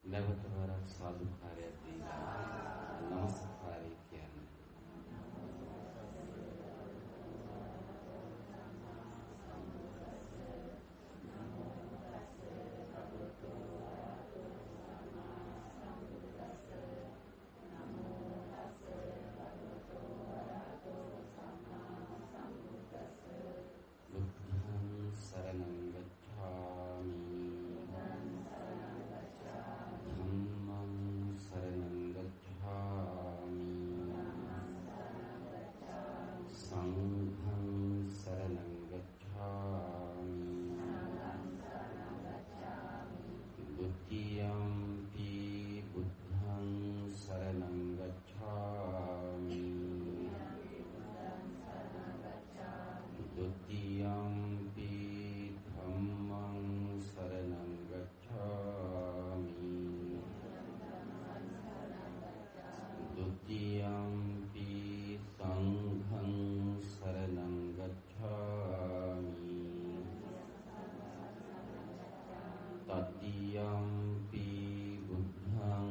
නැවතවරක් සාදුකාරයක් දීලා නමස්කාරය කියන්නේ. බුද්ධං සරණං ගච්ඡාමි ධම්මං සරණං ගච්ඡාමි සංඝං සරණං ගච්ඡාමි ဒုတိယံ පි බුද්ධං සරණං ගච්ඡාමි ဒုတိယံ පි ධම්මං සරණං ගච්ඡාමි ဒုတိယံ පි සංඝං සරණං ගච්ඡාමි တတိယံ පි බුද්ධං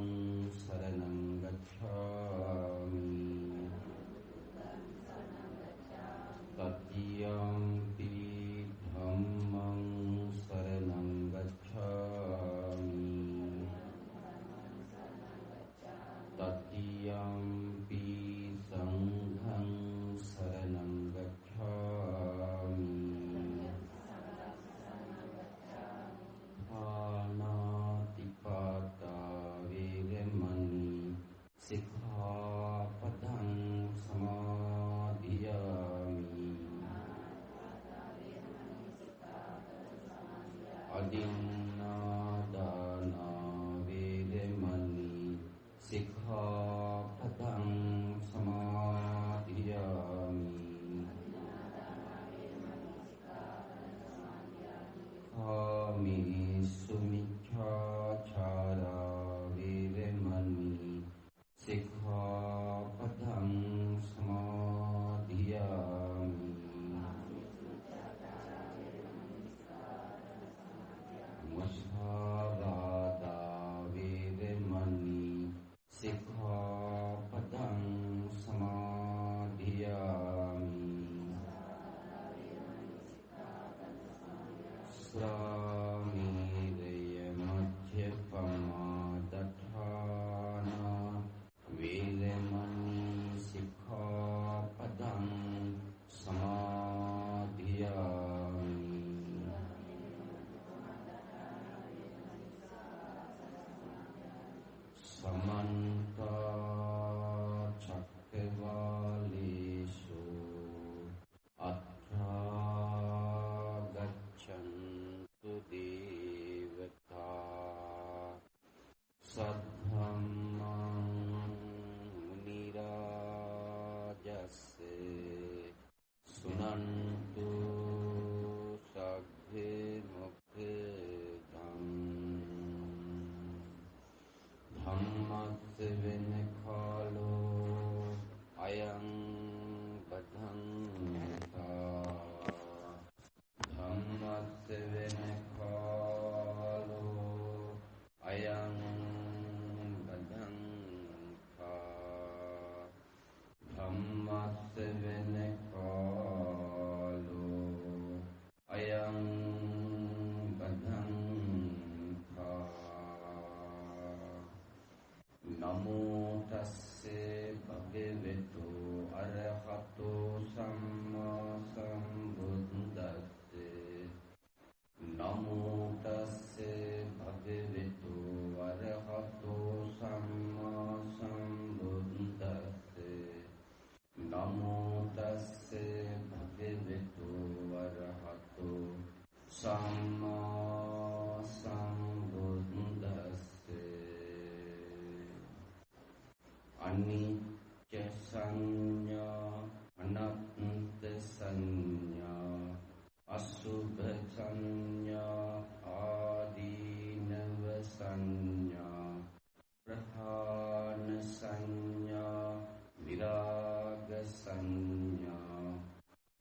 සරණං ගච්ඡාමි တတိယံ පි ධම්මං සරණං ගච්ඡාමි တတိယံ පි සංඝං සරණං ගච්ඡාමි පාණාතිපාතා වේරමණී සික්ඛාපදං සමාදියාමි อดินนาดานาเวรมณีสิกขาปะทังสมาธิยามิกามิสุมิจฉาจาราเวรมณีสิกขาปะทังสมาธิยามิ มุสาวาทาเวรมณีสิกขาปะทังสมาธิยามิสรามิเรยมัจเจปมาดัฏฐานาเวรมณีสิกขาปะทังสมาธิยามิ समन्त चक्रवालेषु अत्र गच्छन्तु देवता सद्धम्मं मुनिराजस्य सुनन्तु सग्गे मुक्तम् ධම්මස්සවෙන කාලෝ අයං බද්ධංතා ධම්මස්සවෙන කාලෝ අයං බද්ධංතා ධම්මස්සවෙන කාලෝ අයං බද්ධංතා නමෝ තස්සේ භගවතු අරහතෝ සම්මා සම්බුද්දස්සේ නමෝ තස්සේ භගවතු අරහතෝ සම්මා සම්බුද්දස්සේ නමෝ තස්සේ භගවතු අරහතෝ සම්මා සම්බුද්දස්සේ අනිච්ච සංඥා අනත්ත සංඥා අසුභ සංඥා ආදීනව සංඥා ප්‍රහාණ සංඥා විරාග සංඥා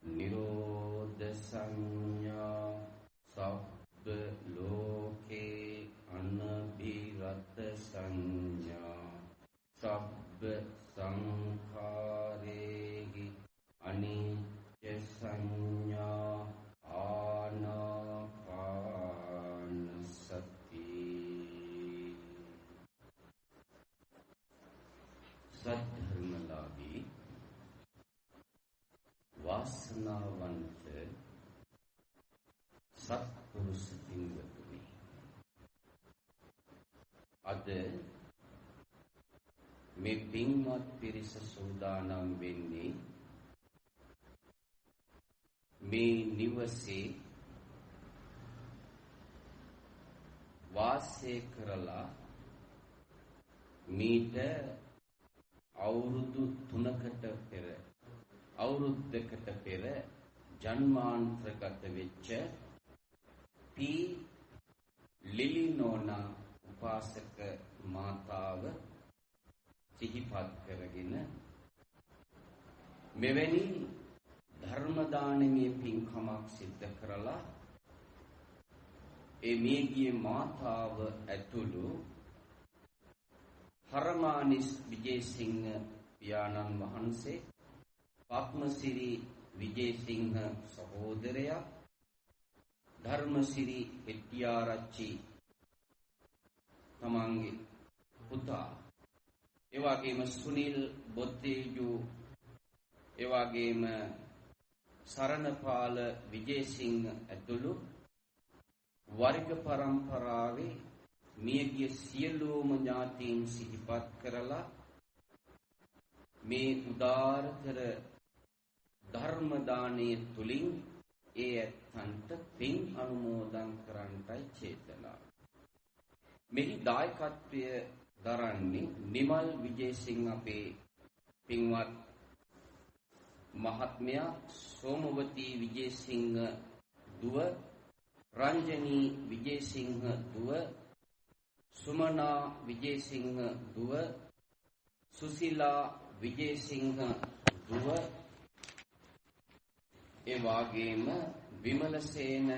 නිරෝධ සංඥා සංඛාරේහි අනිච්ච සංඥා ආනාපාන සති සද්ධර්මලාභී වාසනාවන්ත සත්පුරුෂ පින්වතුනි, අද මේ පින්වත් පිරිස සූදානම් වෙන්නේ මේ නිවසේ වාසය කරලා මීට අවුරුදු 3කට පෙර අවුරුද්දකට පෙර ජන්මාන්තරගත වෙච්ච පී ලිලිනෝනා උපාසක මාතාව සිහිපත් කරගෙන මෙවැනි ධර්ම දානමය පින්කමක් සිද්ධ කරලා ඒ මියගිය මාතාව ඇතුළු හරමානිස් විජේසිංහ පියාණන් වහන්සේ, පත්මසිරි විජේසිංහ සහෝදරයා, ධර්මසිරි හෙට්ටිආරච්චි තමන්ගේ පුතා, ඒ වගේම සුනිල් බොත්තේජු, ඒ වගේම සරණපාල විජේසිංහ ඇතුළු වර්ග පරම්පරාවේ මියගිය සියලුම ඥාතීන් සිහිපත් කරලා මේ උදාරතර ධර්ම දානයේ තුලින් ඒ ඇත්තන්ට පින් අනුමෝදන් කරන්නටයි චේතනාව. මෙහි දායකත්වය දරන්නේ නිමල් විජේසිංහ අපේ පින්වත් මහත්මයා, සෝමවතී විජේසිංහ දුව, රංජනී විජේසිංහ දුව, සුමනා විජේසිංහ දුව, සුසිලා විජේසිංහ දුව, ඒ වගේම විමලසේන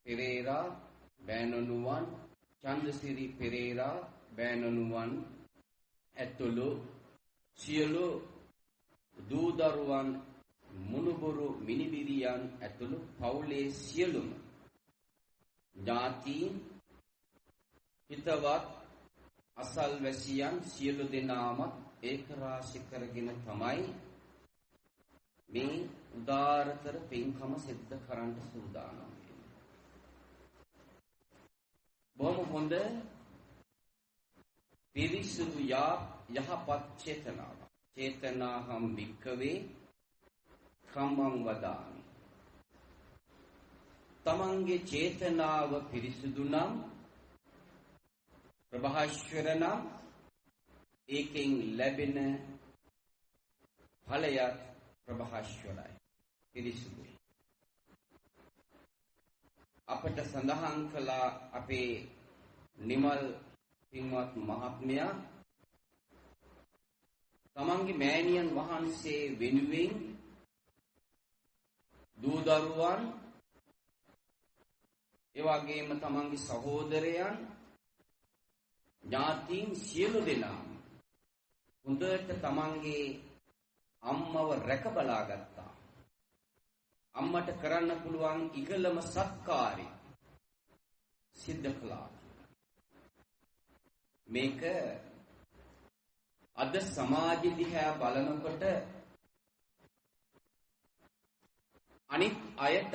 පෙරේරා බෑනනුවන්, චන්දසිරි පෙරේරා බෑනනුවන් ඇතුළු සියලු දූ දරුවන්, මුණුබුරු මිනිබිරියන් ඇතුළු පවුලේ සියලුම ඥාතීන්, හිතවත් අසල්වැසියන් සියලු දෙනාම ඒකරාශි කරගෙන තමයි මේ උදාරතර පින්කම සිද්ධ කරන්න සූදානම් වෙන්නේ. බොහොම හොඳ පිරිසුදු යහපත් චේතනාව. චේතනාහම් වික්කවේ කම්මං වදාමි. තමන්ගේ චේතනාව පිරිසුදු නම්, ප්‍රභාස්වර නම්, ඒකෙන් ලැබෙන ඵලයත් ප්‍රභාස්වරයි, පිරිසුදුයි. අපට සඳහන් කළා අපේ නිමල් පින්වත් මහත්මයා තමන්ගේ මෑණියන් වහන්සේ වෙනුවෙන් දූ දරුවන්, ඒ වගේම තමන්ගේ සහෝදරයන්, ඥාතීන් සියලු දෙනා හොඳට තමන්ගේ අම්මව රැක බලා ගත්තා. අම්මට කරන්න පුළුවන් ඉහළම සත්කාරය සිද්ධ කළා. මේක අද සමාජ දිහා බලනකොට අනිත් අයට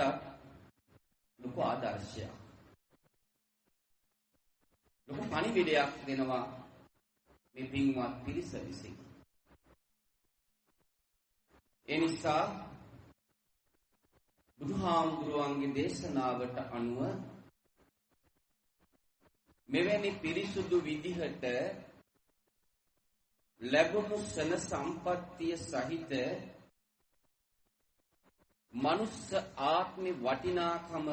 ලොකු ආදර්ශයක්, ලොකු පණිවිඩයක් දෙනවා මේ පින්වත් පිරිස විසින්. ඒ නිසා බුදුහාමුදුරුවන්ගේ දේශනාවට අනුව මෙවැනි පිරිසුදු විදිහට ලැබුණු සන සම්පත්තිය සහිත මනුස්ස ආත්මේ වටිනාකම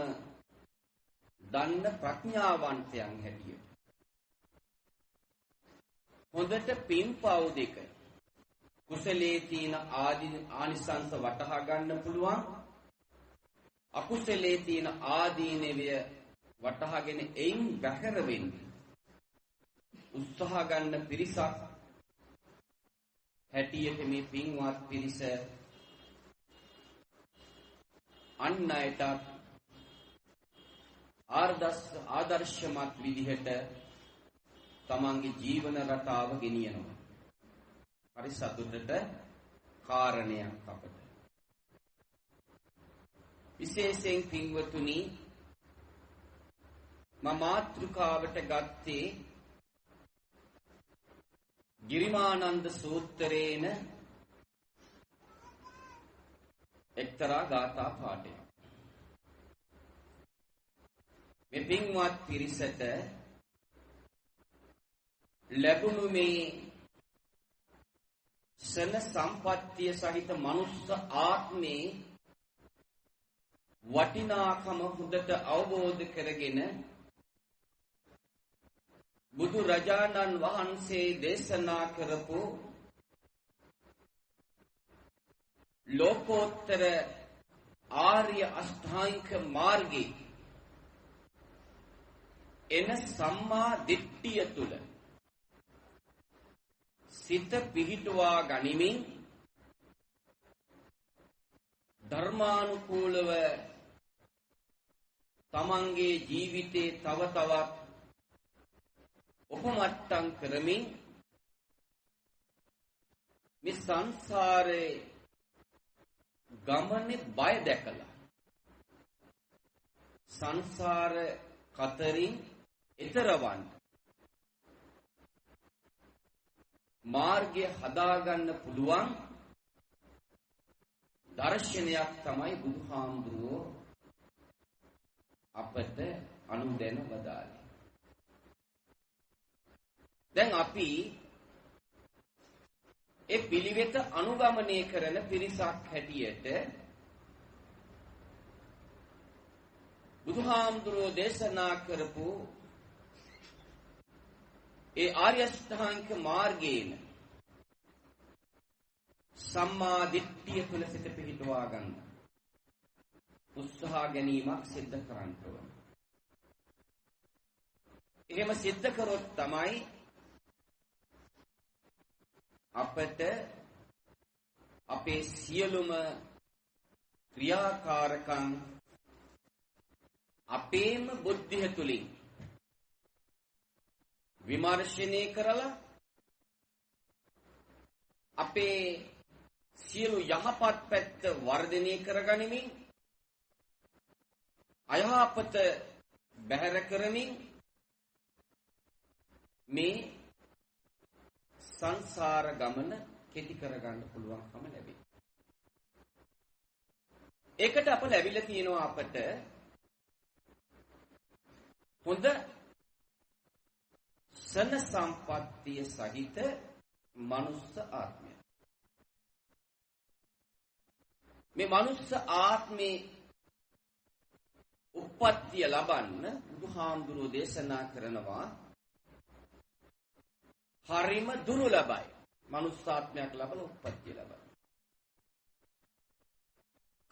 දන්න ප්‍රඥාවන්තයන් හැටියට හොඳට පින්පව් දෙක කුසලයේ තියෙන ආනිසංස වටහා ගන්න පුළුවන්, අකුසලයේ තියෙන ආදීනවය වටහාගෙන එයින් බැහැර වෙන්න උත්සාහ ගන්න පිරිසක් හැටියට මේ පින්වත් පිරිස අන් අයට ආදර්ශමත් විදිහට තමන්ගේ ජීවන රටාව ගෙනියනවා. හරි සතුටට කාරණයක් අපට. විශේෂයෙන් පින්වතුනි මම මාතෘකාවට ගත්තේ ගිරිමානන්ද සූත්‍රයේන එක්තරා ගාථා පාඨයක්. මේ පින්වත් පිරිසට ලැබුණු මේ සන සම්පත්තිය සහිත මනුස්ස ආත්මේ වටිනාකම හොඳට අවබෝධ කරගෙන බුදු රජාණන් වහන්සේ දේශනා කරපු ලෝකෝත්තර ආර්ය අෂ්ටාංගික මාර්ගයේ එන සම්මා දිට්ඨිය තුල සිත පිහිටුවා ගනිමින් ධර්මානුකූලව තමන්ගේ ජීවිතේ තව තවත් උපමට්ටම් කරමින් මේ සංසාරේ ගමනේ බය දැකලා සංසාර කතරින් ඈතරවන්න මාර්ගය හදාගන්න පුළුවන් දර්ශනයක් තමයි බුදුහාමුදුරුවෝ අපට අනුදැන වදාළේ. දැන් අපි ඒ පිළිවෙත අනුගමනය කරන පිරිසක් හැටියට බුදුහාමුදුරුවෝ දේශනා කරපු ඒ ආර්ය අෂ්ටාංගික මාර්ගයෙන් සම්මා දිට්ඨිය තුළ සිත පිහිටවා ගන්න උත්සාහ ගැනීමක් සිද්ධ කරන්න ඕන. එහෙම සිද්ධ කරොත් තමයි අපට අපේ සියලුම ක්‍රියාකාරකම් අපේම බුද්ධිය තුලින් විමර්ශනය කරලා අපේ සියලු යහපත් පැත්ත වර්ධනය කරගනිමින් අයහපත බැහැර කරමින් මේ සංසාර ගමන කෙටි කරගන්න පුළුවන්කම ලැබේ. ඒකට අප ලැබිලා තියෙනවා අපට හොඳ සන සම්පත්තිය සහිත මනුස්ස ආත්මය. මේ මනුස්ස ආත්මේ උප්පත්තිය ලබන්න බුදුහාමුදුරුවෝ දේශනා කරනවා හරිම දුර්ලභයි. මනුස්සාත්මයක් ලබන උප්පත්තිය ලබන.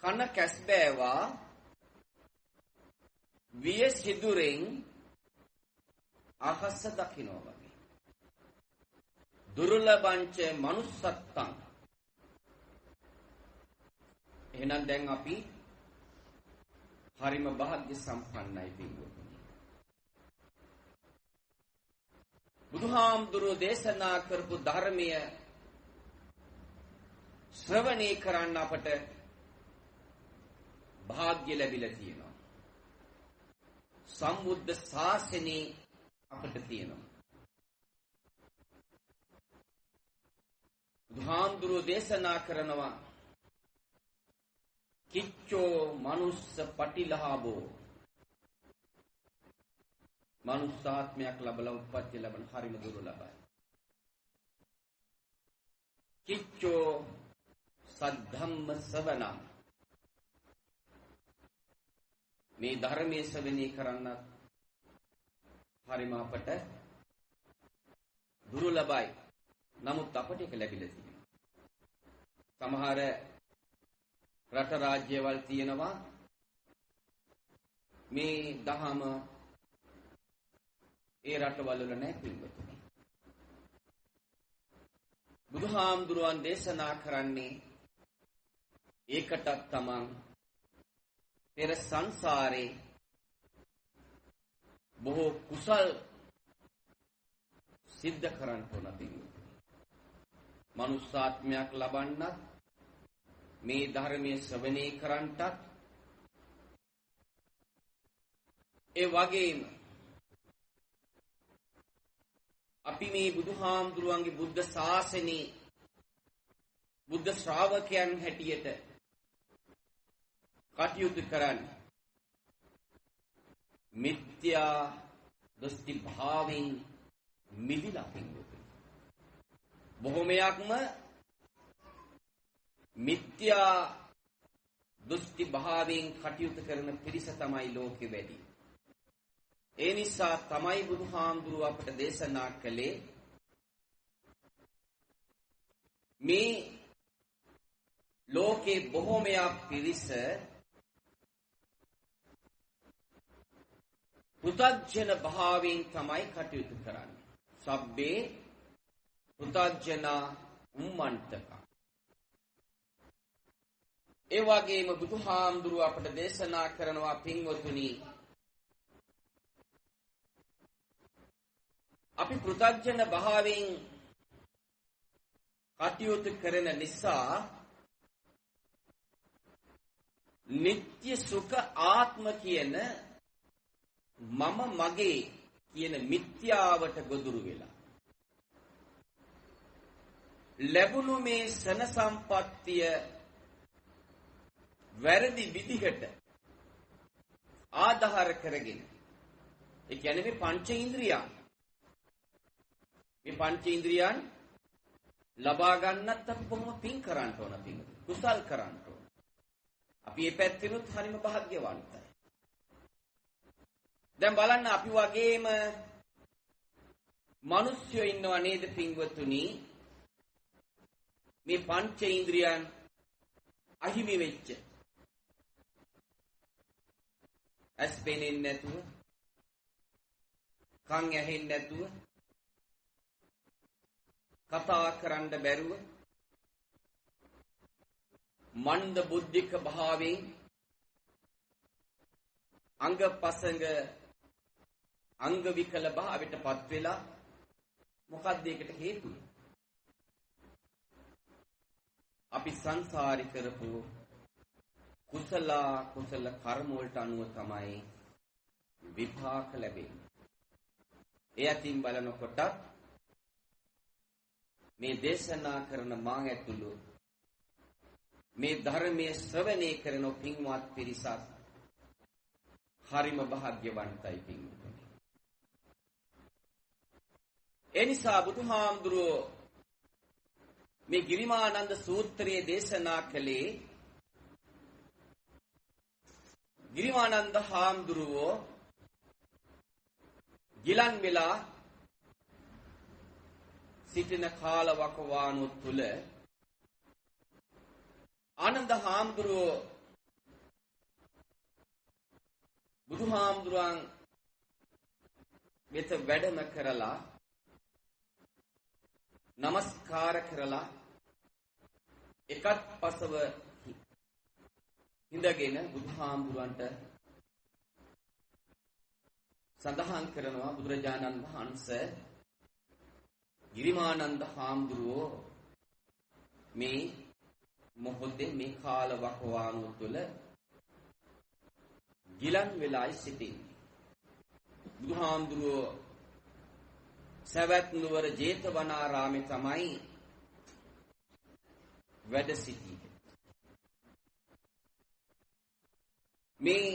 කන කැස්බෑවා විය සිදුරෙන් අහස දකිනවා වගේ. දුර්ලභංච මනුස්සත්තං. එහෙනම් දැන් අපි හරිම භාග්‍ය සම්පන්නයි පින්වතුනි. බුදුහාමුදුරුවෝ දේශනා කරපු ධර්මය ශ්‍රවණය කරන්න අපට භාග්‍ය ලැබිලා තියෙනවා. සම්බුද්ධ ශාසනේ අපට තියෙනවා. බුදුහාමුදුරුවෝ දේශනා කරනවා කිච්චෝ මනුස්ස පටිලාභෝ. මනුස්සාත්මයක් ලැබලා උප්පත්ති ලැබෙන හරිම දුර්ලභයි. කිච්චෝ සද්ධම්ම ශ්‍රවණං. මේ ධර්මයේ ශ්‍රවණය කරන්නත් හරිම අපට දුර්ලභයි. නමුත් අපට ඒක ලැබිලා තියෙනවා. සමහර රට රාජ්‍යවල තියෙනවා මේ දහම ඒ රටවල නැහැ පින්වතුනි. බුදුහාමුදුරුවන් දේශනා කරන්නේ ඒකටත් තමන් පෙර සංසාරේ බොහෝ කුසල් සිද්ධ කරන්න ඕන පිළිවෙල. මනුස්සාත්මයක් ලබන්නත් මේ ධර්මයේ ශ්‍රවණය කරන්නටත් ඒ වගේම අපි මේ බුදුහාමුදුරුවන්ගේ බුද්ධ ශාසනයේ බුද්ධ ශ්‍රාවකයන් හැටියට කටයුතු කරන්න මිත්‍යා දෘෂ්ටි භාවයෙන් මිදිලා පින්වතුනි. බොහොමයක්ම මිත්‍යා දෘෂ්ටි භාවයෙන් කටයුතු කරන පිරිස තමයි ලෝකෙ වැඩි. ඒ නිසා තමයි බුදුහාමුදුරුව අපට දේශනා කළේ මේ ලෝකේ බොහොමයක් පිරිස පෘථග්ජන භාවයෙන් තමයි කටයුතු කරන්නේ. සබ්බේ පෘථග්ජනා උම්මන්තක. ඒ වගේම බුදුහාමුදුරුව අපට දේශනා කරනවා පින්වතුනි, අපි පෘථග්ජන භාවයෙන් කටයුතු කරන නිසා නිත්‍ය සුඛ ආත්ම කියන මම මගේ කියන මිත්‍යාවට ගොදුරු වෙලා ලැබුණු මේ සන සම්පත්තිය වැරදි විදිහට ආධාර කරගෙන, ඒ කියන්නේ මේ පංච ඉන්ද්‍රියන් ලබා ගන්නත් අපි බොහොම පින් කරන්න ඕන, කුසල් කරන්න ඕන. අපි මේ පැත්තෙනුත් හරිම වාග්යවන්තයි. දැන් බලන්න, අපි වගේම මිනිස්සුયો ඉන්නව නේද පින්වතුනි, මේ පංච ඉන්ද්‍රියන් අහිමි වෙච්ච, ඇස් පෙනෙන්නේ නැතුව, කන් ඇහෙන්නේ නැතුව, කතා කරන්න බැරුව, මන්ද බුද්ධික භාවයෙන් අංගපසංග අංග විකල භාවයටපත් වෙලා, මොකක්ද ඒකට හේතුව? අපි සංසාරි කරපු කුසල කර්ම වලට අනුව තමයි විපාක ලැබෙන්නේ. ඒ අතින් බලනකොට මේ දේශනා කරන මා ඇතුළු මේ ධර්මයේ ශ්‍රවණය කරන පින්වත් පිරිසක් හරිම වාග්යවන්තයි පින්වතුනි. ඒ නිසා බුදුහාමුදුරුවෝ මේ ගිරිමානන්ද සූත්‍රයේ දේශනා කළේ, ගිරිමානන්ද හාමුදුරුවෝ ගිලන් වෙලා සිටින කාලවකවානුව තුල ආනන්ද හාමුදුරුවෝ බුදුහාමුදුරන් වෙත වැඩම කරලා නමස්කාර කරලා එකත් පසව හිඳගෙන බුදුහාමුදුරන්ට සඳහන් කරනවා, බුදුරජාණන් වහන්සේ ගිරිමානන්ද හාමුදුරුවෝ මේ මොහොතේ මේ කාල වකවානුව තුළ ගිලන් වෙලායි සිටින්නේ. බුදුහාමුදුරුවෝ සවැත් නුවර ජේතවනාරාමේ තමයි වැඩ සිටියේ. මේ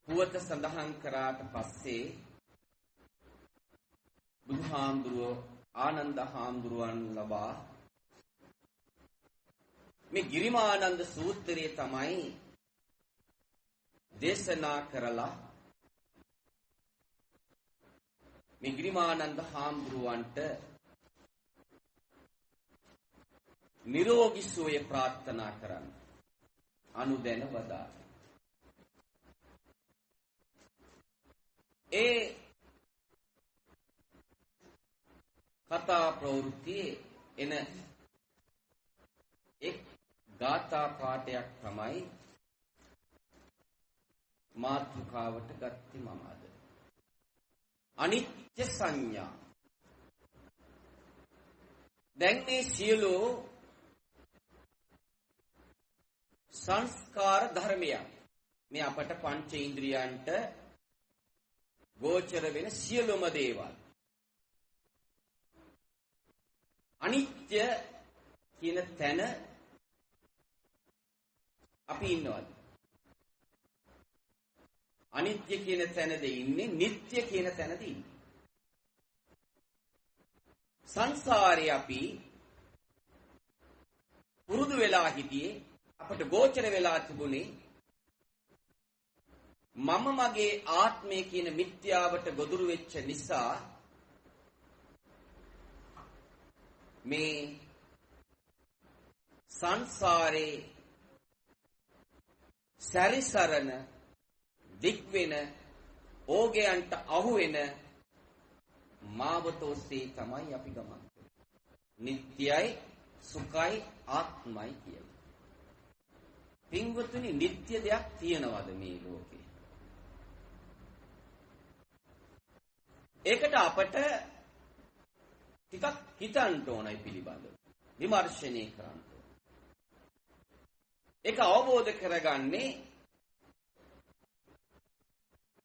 පුවත සඳහන් කරාට පස්සේ බුදුහාමුදුරුවෝ ආනන්ද හාමුදුරුවන් ලබා මේ ගිරිමානන්ද සූත්‍රයේ තමයි දේශනා කරලා මේ ගිරිමානන්ද හාමුදුරුවන්ට නිරෝගී සුවය ප්‍රාර්ථනා කරන්න අනුදැන වදාළා. ඒ කතා ප්‍රවෘත්තියේ එන ගාථා පාඨයක් තමයි මාතෘකාවට ගත්තේ මම අද. අනිත්‍ය සංඥා. දැන් මේ සියලු සංස්කාර ධර්මයන් මේ අපට පංච ඉන්ද්‍රියන්ට ගෝචර වෙන සියලුම දේවල් අනිත්‍ය කියන තැන අපි ඉන්නවද? අනිත්‍ය කියන තැනද ඉන්නේ, නিত্য කියන තැනද ඉන්නේ? සංසාරේ අපි පුරුදු වෙලා හිටියේ, අපට ගෝචර වෙලා තිබුණේ මම මගේ ආත්මය කියන මිත්‍යාවට ගොදුරු වෙච්ච නිසා මේ සංසාරේ සැරිසරන දික් වෙන ඕගයන්ට අහු වෙන මාවත ඔස්සේ තමයි අපි ගමන් කරන්නේ. නිට්ටයයි සුඛයි ආත්මයි කියලා. පින්වතුනි, නිට්ටය දෙයක් තියනවද මේ ලෝකේ? ඒකට අපට ටිකක් හිතන්න ඕනයි පිළිබඳව. විමර්ශනය කරන්න ඕන. ඒක අවබෝධ කරගන්නේ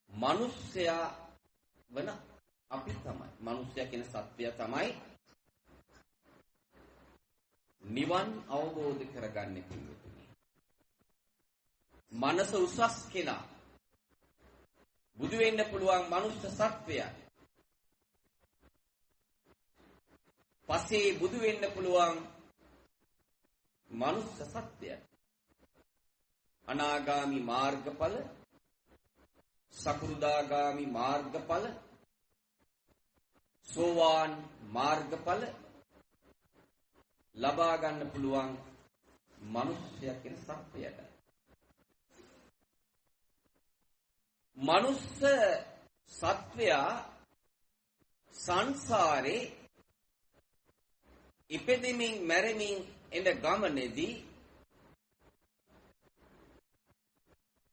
මිනිස්සයා වන අපි තමයි. මිනිස්සයා කියන සත්‍යය තමයි නිවන් අවබෝධ කරගන්නේ පිළිතුරේ. මනස උසස් කෙනා බුදු වෙන්න පුළුවන් මනුෂ්‍ය සත්වයා. පසේ බුදු වෙන්න පුළුවන් මනුෂ්‍ය සත්වයා. අනාගාමි මාර්ගඵල, සකෘදාගාමි මාර්ගඵල, සෝවාන් මාර්ගඵල ලබා ගන්න පුළුවන් මිනිස්යා කියන සත්‍යයට. මනුස්ස සත්වයා සංසාරේ ඉපදෙමින් මැරෙමින් එන ගමනේදී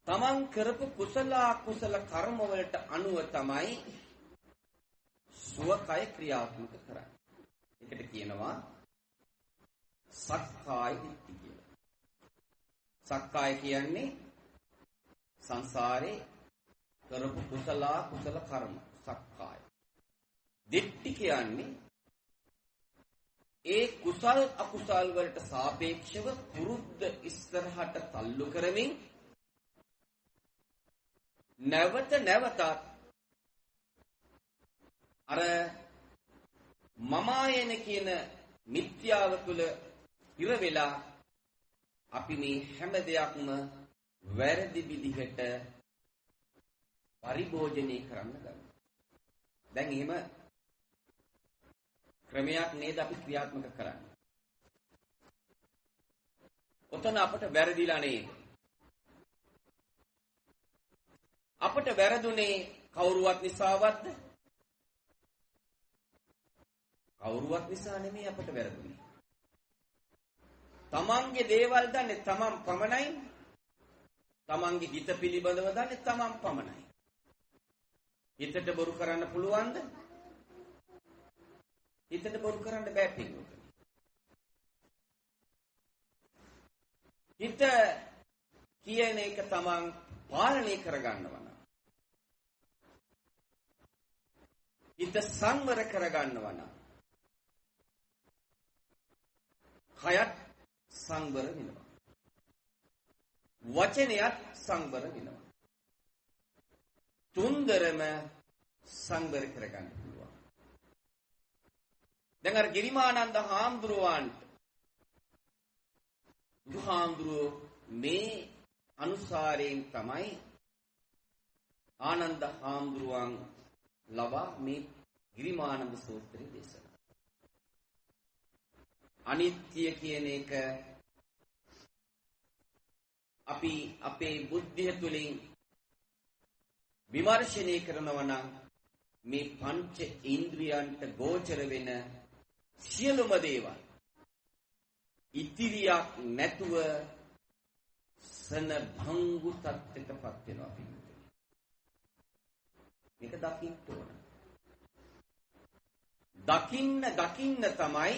තමන් කරපු කුසල අකුසල කර්ම වලට අනුව තමයි සුවකය ක්‍රියාත්මක කරන්නේ. ඒකට කියනවා සක්කාය දිට්ඨිය කියලා. සක්කාය කියන්නේ සංසාරේ කරපු කුසල අකුසල කර්ම සක්කාය. දිට්ඨි කියන්නේ ඒ කුසල් අකුසල් වලට සාපේක්ෂව පුරුද්ද ඉස්සරහට තල්ලු කරමින් නැවත නැවතත් අර මමායන කියන මිත්‍යාව තුළ ඉර වෙලා අපි මේ හැම දෙයක්ම වැරදි විදිහට පරිභෝජනය කරන්න ගන්නවා. දැන් එහෙම ක්‍රමයක් නේද අපි ක්‍රියාත්මක කරන්නේ. ඔතන අපට වැරදිලා නේද? අපට වැරදුනේ කවුරුවත් නිසාවත්ද? කවුරුවත් නිසා නෙමෙයි අපට වැරදුනේ. තමන්ගේ දේවල් දන්නේ තමන් පමණයි. තමන්ගේ හිත පිළිබඳව දන්නේ තමන් පමණයි. හිතට බොරු කරන්න පුළුවන්ද? හිතට බොරු කරන්න බෑ පිටුට. හිත කියන එක තමන් පාලනය කරගන්නවා නම්, හිත සංවර කරගන්නවා නම් කයත් සංවර වෙනවා. වචනයත් සංවර වෙනවා. තුන්දරම සංවර කරගන්න පුළුවන්. දැන් අර ගිරිමානන්ද හාමුදුරුවන්ට බුදුහාමුදුරුවෝ මේ අනුසාරයෙන් තමයි ආනන්ද හාමුදුරුවන් ලබා මේ ගිරිමානන්ද සූත්‍රය දේශනා. අනිත්‍ය කියන එක අපි අපේ බුද්ධිය තුළින් විමර්ශනය කරනවා නම් මේ පංච ඉන්ද්‍රියන්ට ගෝචර වෙන සියලුම දේවල් ඉතිරියක් නැතුව සන භංගු තත්ත්වයටපත් වෙනවා පිළිතුරු. මේක දකින්න ඕන. දකින්න තමයි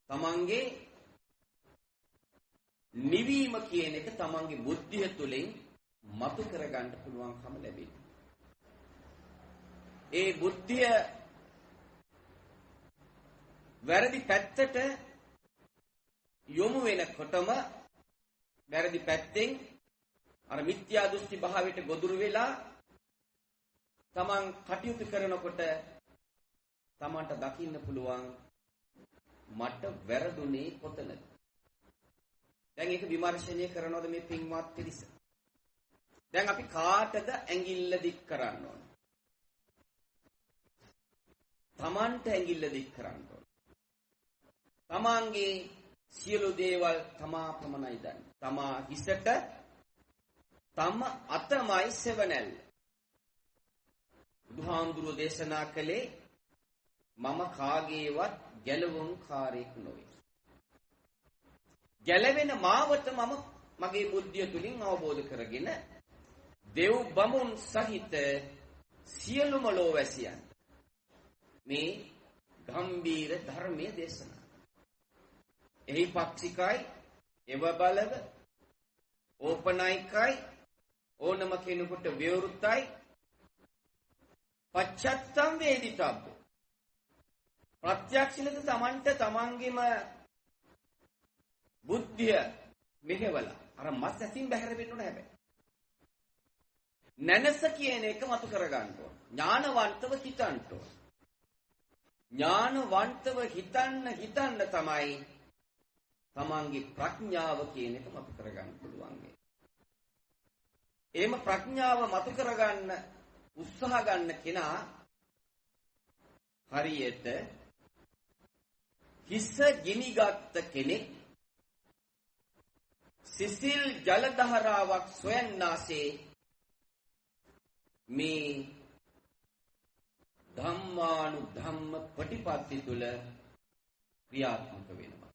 තමන්ගේ නිවීම කියන එක තමන්ගේ බුද්ධිය තුළින් මතු කරගන්න පුළුවන්කම ලැබෙනවා. ඒ බුද්ධිය වැරදි පැත්තට යොමු වෙනකොටම වැරදි පැත්තෙන් අර මිත්‍යා දෘෂ්ටි භාවයට ගොදුරු වෙලා තමන් කටයුතු කරනකොට තමන්ට දකින්න පුළුවන් මට වැරදුනේ කොතනද? දැන් ඒක විමර්ශනය කරනවද මේ පින්වත් පිරිස? දැන් අපි කාටද ඇඟිල්ල දික් කරන්න ඕන? තමන්ට ඇඟිල්ල දික් කරන්න ඕන. තමන්ගේ සියලු දේවල් තමා පමණයි දන්නේ. තමා හිසට තම අතමයි සෙවණැල්ල. බුදුහාමුදුරුවෝ දේශනා කළේ මම කාගේවත් ගැලවුම් කාර්යයක් නොවේ. ගැලවෙන මාවත මම මගේ බුද්ධිය තුලින් අවබෝධ කරගෙන දෙව් බමුන් සහිත සියලුම ලෝවැසියන් මේ ගම්බීර ධර්මයේ දේශනා. එහි පක්ෂිකයි, එව බලව, ඕපනයිකයි, ඕනම කෙනෙකුට විවෘතයි, පච්චත්තම් වේදිතබ්බ. ප්‍රත්‍යක්ෂ ලෙස තමන්ට තමන්ගේම බුද්ධිය මෙහෙवला අර මස් ඇසින් බැහැර වෙන්න ඕන හැබැයි. නැනස කියන එක මතු කර ගන්න ඕන. ඥානවන්තව හිතන්න ඕන. ඥානවන්තව හිතන්න තමයි තමන්ගේ ප්‍රඥාව කියන එක මතු කර ගන්න පුළුවන්. එහෙම ප්‍රඥාව මතු කර ගන්න උත්සාහ ගන්න කෙනා හරියට හිස ගිනිගත් කෙනෙක් සිසිල් ජල දහරාවක් සොයන්නාසේ මේ ධම්මානුධම්ම ප්‍රතිපත්ති තුල ක්‍රියාත්මක වෙනවා.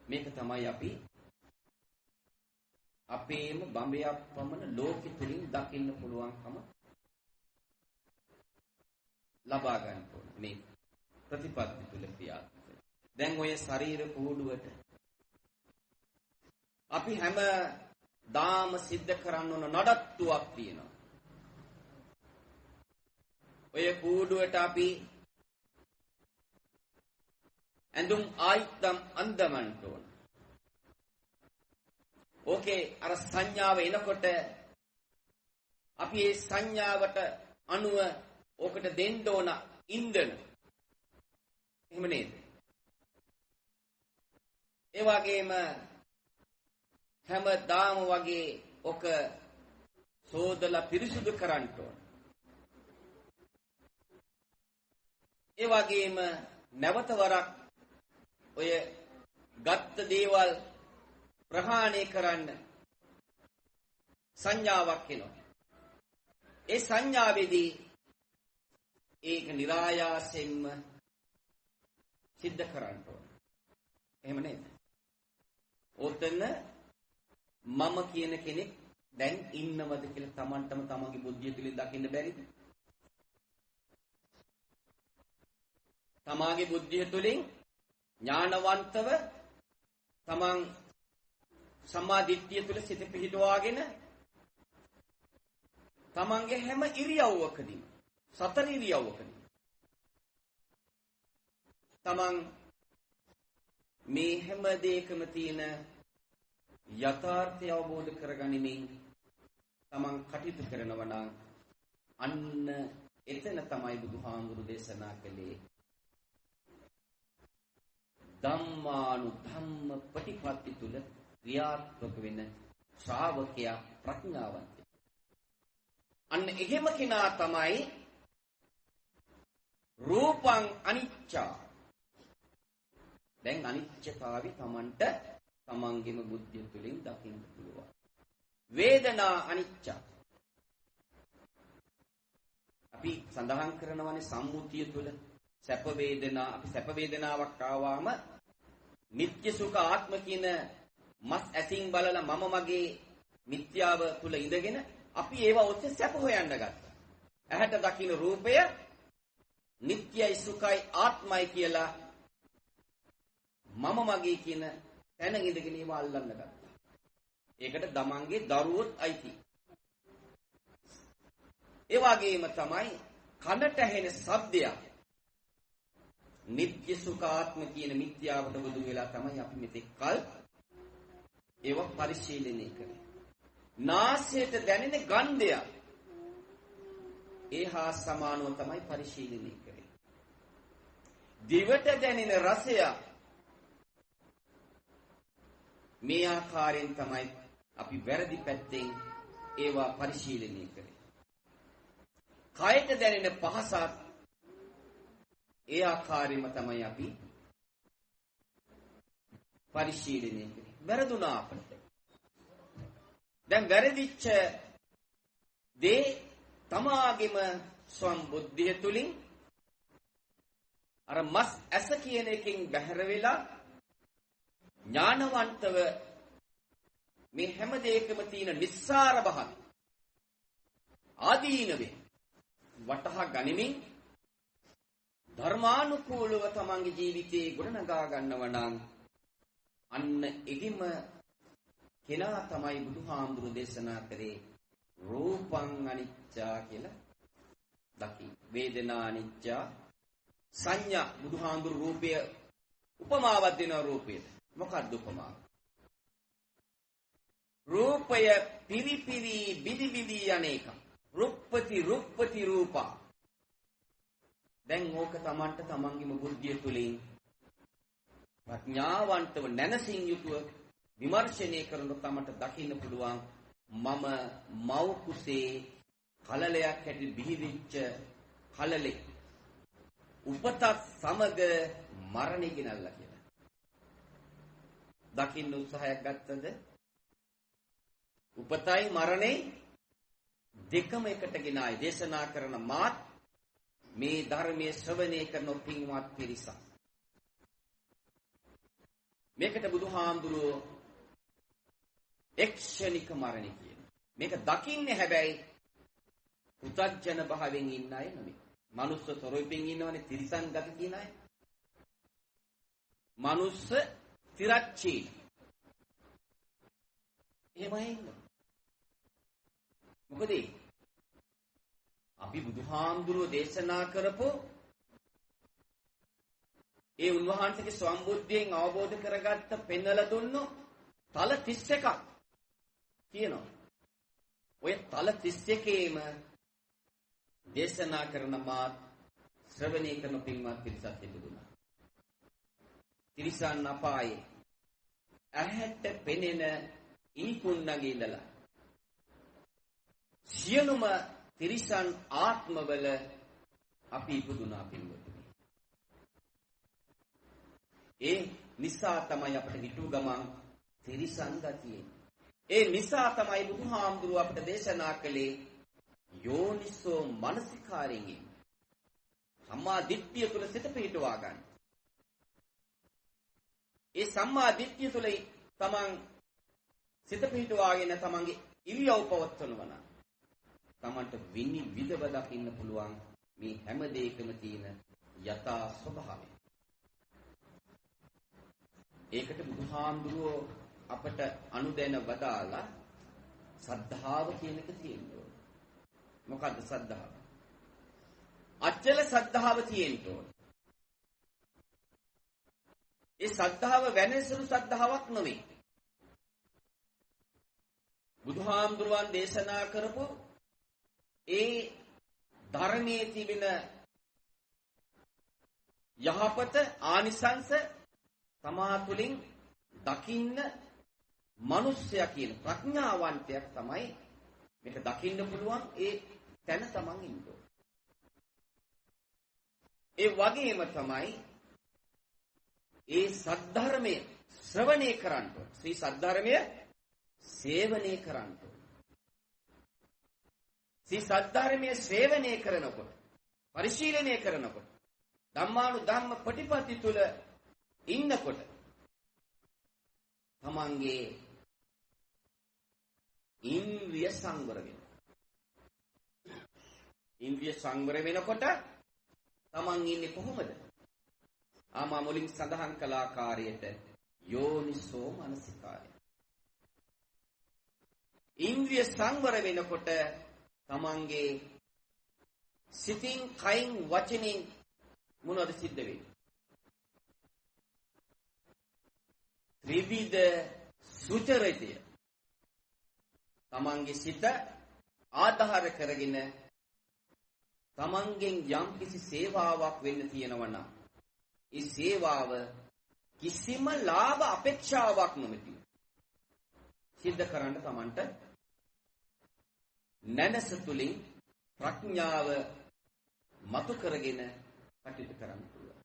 මේක තමයි අපි අපේම බඹයක් පමණ ලෝකෙ තුලින් දකින්න පුළුවන්කම ලබා ගන්න ඕන. මේ ප්‍රතිපත්ති තුල ක්‍රියාත්මක. දැන් ඔය ශරීර කූඩුවට අපි හැම දාම සිද්ධ කරන්න ඕන නඩත්තුවක් තියෙනවා. ඔය කූඩුවට අපි ඇඳුම් ආයිත්තම් අන්දමන්න ඕන. ඕකේ අර සංඥාව එනකොට අපි ඒ සංඥාවට අනුව ඕකට දෙන්න ඕන ඉන්ධන. එහෙම නේද? ඒ වගේම හැමදාම වගේ ඔක සෝදලා පිරිසුදු කරන්න ඕන. ඒ වගේම නැවත වරක් ඔය ගත්ත දේවල් ප්‍රහාණය කරන්න සංඥාවක් එනවා. ඒ සංඥාවේදී ඒක નિરાයාසයෙන්ම සිද්ධ කරන්න ඕන. එහෙම නේද? ඔතන මම කියන කෙනෙක් දැන් ඉන්නවද කියලා Tamanටම තමන්ගේ බුද්ධිය තුලින් දකින්න බැරිද? තමාගේ බුද්ධිය තුලින් ඥානවන්තව තමන් සම්මා දිට්ඨිය තුල සිත පිහිටවාගෙන තමන්ගේ හැම ඉරියව්වකදීම සතර ඉරියව්වකදී තමන් මේ හැම දෙයකම තියෙන යථාර්ථය අවබෝධ කරගනිමින් තමන් කටයුතු කරනවා නම් අන්න එතන තමයි බුදුහාමුදුරු දේශනා කළේ ධම්මානුධම්ම ප්‍රතිපත්ති තුල ක්‍රියාත්මක වෙන ශ්‍රාවකයා ප්‍රඥාවන්තය. අන්න එහෙම කෙනා තමයි රූපං අනිච්චා. දැන් අනිච්චතාවි තමන්ට තමන්ගේම බුද්ධිය තුළින් දකින්න පුළුවන්. වේදනා අනිච්චා. අපි සඳහන් කරනවානේ සම්මුතිය තුළ සැප වේදනාවක් ආවම නිත්‍ය සුඛ ආත්ම කියන මස් ඇසින් බලලා මම මගේ මිත්‍යාව තුල ඉඳගෙන අපි ඒවා ඔස්සේ සැප හොයන්න ගත්තා. ඇහැට දකින්න රූපය නිත්‍යයි සුඛයි ආත්මයි කියලා මම මගේ කියන තැන ඉඳගෙන ඒවා අල්ලන්න ගත්තා. ඒකට තමන්ගේ දරුවොත් අයිති. ඒ වගේම තමයි කනට ඇහෙන ශබ්දය නිත්‍ය සුඛාත්ම කියන මිත්‍යාවට බුදු වෙලා තමයි අපි මෙතෙක් කල් ඒව පරිශීලනය කරේ. නාසයට දැනෙන ගන්ධය ඒහා සමානව තමයි පරිශීලනය කරේ. දිවට දැනෙන රසය මේ ආකාරයෙන් තමයි අපි වැරදි පැත්තෙන් ඒවා පරිශීලනය කරේ. කයට දැනෙන පහසත් ඒ ආකාරයෙන්ම තමයි අපි පරිශීලනය කරේ. වැරදුනා අපිට. දැන් වැරදිච්ච දේ තමාගේම සම්බුද්ධිය තුලින් අර මස් ඇස කියන එකෙන් බැහැර වෙලා ඥානවන්තව මේ හැම දෙයකම තියෙන නිස්සාර බහන් ආදීනවේ වටහා ගනිමින් ධර්මානුකූලව තමන්ගේ ජීවිතේ ගොඩනගා ගන්නව නම් අන්න එදිම කෙනා තමයි බුදුහාමුදුරු දේශනා කරේ රූපං අනිච්චා කියලා දකි. වේදනා අනිච්චා සංඥා බුදුහාමුදුරු රූපය උපමාවක් දෙනවා රූපයට. මොකක්ද උපමාව? රූපය පිරිපිරි බිදි බිදි අනේක. රුප්පති රූපා. දැන් ඕක තමන්ට තමන්ගේම බුද්ධිය තුලින් ප්‍රඥාවන්තව නැනසින් යුතුව විමර්ශනය කරනකොට තමන්ට දකින්න පුළුවන් මම මව් කුසේ කලලයක් හැටි බිහිවිච්ච කලලේ උපතත් සමග මරණය ගෙනල්ලා කියලා. දකින්න උත්සාහයක් ගත්තද? උපතයි මරණේ දෙකම එකට ගෙන ආයි දේශනා කරන මාත් මේ ධර්මයේ ශ්‍රවණය කරන පින්වත් පිරිසක්. මේකට බුදුහාමුදුරුවෝ එක්ෂණික මරණය කියන. මේක දකින්නේ හැබැයි පුතග්ජන භාවයෙන් ඉන්න අය නෙමෙයි. මනුස්ස තොරෙපින් ඉන්නවනේ තිරිසන් ගති කියන අය. මනුස්ස තිරච්චී. එහෙමයි ඉන්න. මොකද අපි බුදුහාමුදුරුවෝ දේශනා කරපු ඒ උන්වහන්සේගේ සම්බුද්ධියෙන් අවබෝධ කරගත්ත පෙන්වලා දුන්නු තල 31ක් තියෙනවා. ඔය තල 31ේම දේශනා කරන මාත් ශ්‍රවණය කරන පින්වත් පිරිසක් තිබුණා. තිරිසන් අපායේ ඇහැට පෙනෙන ඊකුණ්ණගේ ඉඳලා සියලුම තිරිසන් ආත්මවල අපි ඉපදුනා පින්වතුනි. ඒ නිසා තමයි අපිට හිතු ගමන් තිරිසන් ගතියේ. ඒ නිසා තමයි බුදුහාමුදුරුව අපිට දේශනා කළේ යෝනිසෝ මනසිකාරයෙන් සම්මා දිට්ඨිය තුළ සිත පිහිටවා ගන්න. ඒ සම්මා දිට්ඨිය තුළ තමන් සිත පිහිටවාගෙන තමන්ගේ ඉරියව් පවත්වනවා නම් තමන්ට විනිවිදව දකින්න පුළුවන් මේ හැම දෙයකම තියෙන යථා ස්වභාවය. ඒකට බුදුහාමුදුරුවෝ අපට අනුදැන වදාලා සද්ධාව කියන එක තියෙනවා. මොකද්ද සද්ධාව? අචල සද්ධාව තියෙන්න ඕන. ඒ සද්ධාව වෙනසුළු සද්ධාාවක් නෙවෙයි. බුදුහාමුදුරුවන් දේශනා කරපු ඒ ධර්මයේ තිබෙන යහපත ආනිසංස තමා තුළින් දකින්න මිනිස්සයා කියන ප්‍රඥාවන්තයෙක් තමයි මේක දකින්න පුළුවන් ඒ තැන තමන් ඉන්නේ. ඒ වගේම තමයි ඒ සද්ධර්මය ශ්‍රවණය කරන්න ඕන. ශ්‍රී සද්ධර්මය සේවනය කරන්න ඕන. ශ්‍රී සද්ධර්මයේ සේවනය කරනකොට පරිශීලනය කරනකොට ධම්මානුධම්ම ප්‍රතිපatti තුල ඉන්නකොට තමන්ගේ ඉන්ද්‍රිය සංවර වෙනවා. ඉන්ද්‍රිය සංවර වෙනකොට තමන් ඉන්නේ කොහොමද? ආමා මුලින් සඳහන් කළ ආකාරයට යෝනිසෝ මනසිකාරය. ඉන්ද්‍රිය සංවර වෙනකොට තමන්ගේ සිතින්, කයින්, වචනෙන් මොනවද සිද්ධ වෙන්නේ? ත්‍රිවිධ සුචරිතය තමන්ගේ සිත ආධාර කරගෙන තමන්ගෙන් යම් කිසි සේවාවක් වෙන්න තියෙනවා නම් ඒ සේවාව කිසිම ලාභ අපේක්ෂාවක් නොමැතිව සිද්ධ කරන්න තමන්ට නැනස තුලින් ප්‍රඥාව මතු කරගෙන කටයුතු කරන්න පුළුවන්.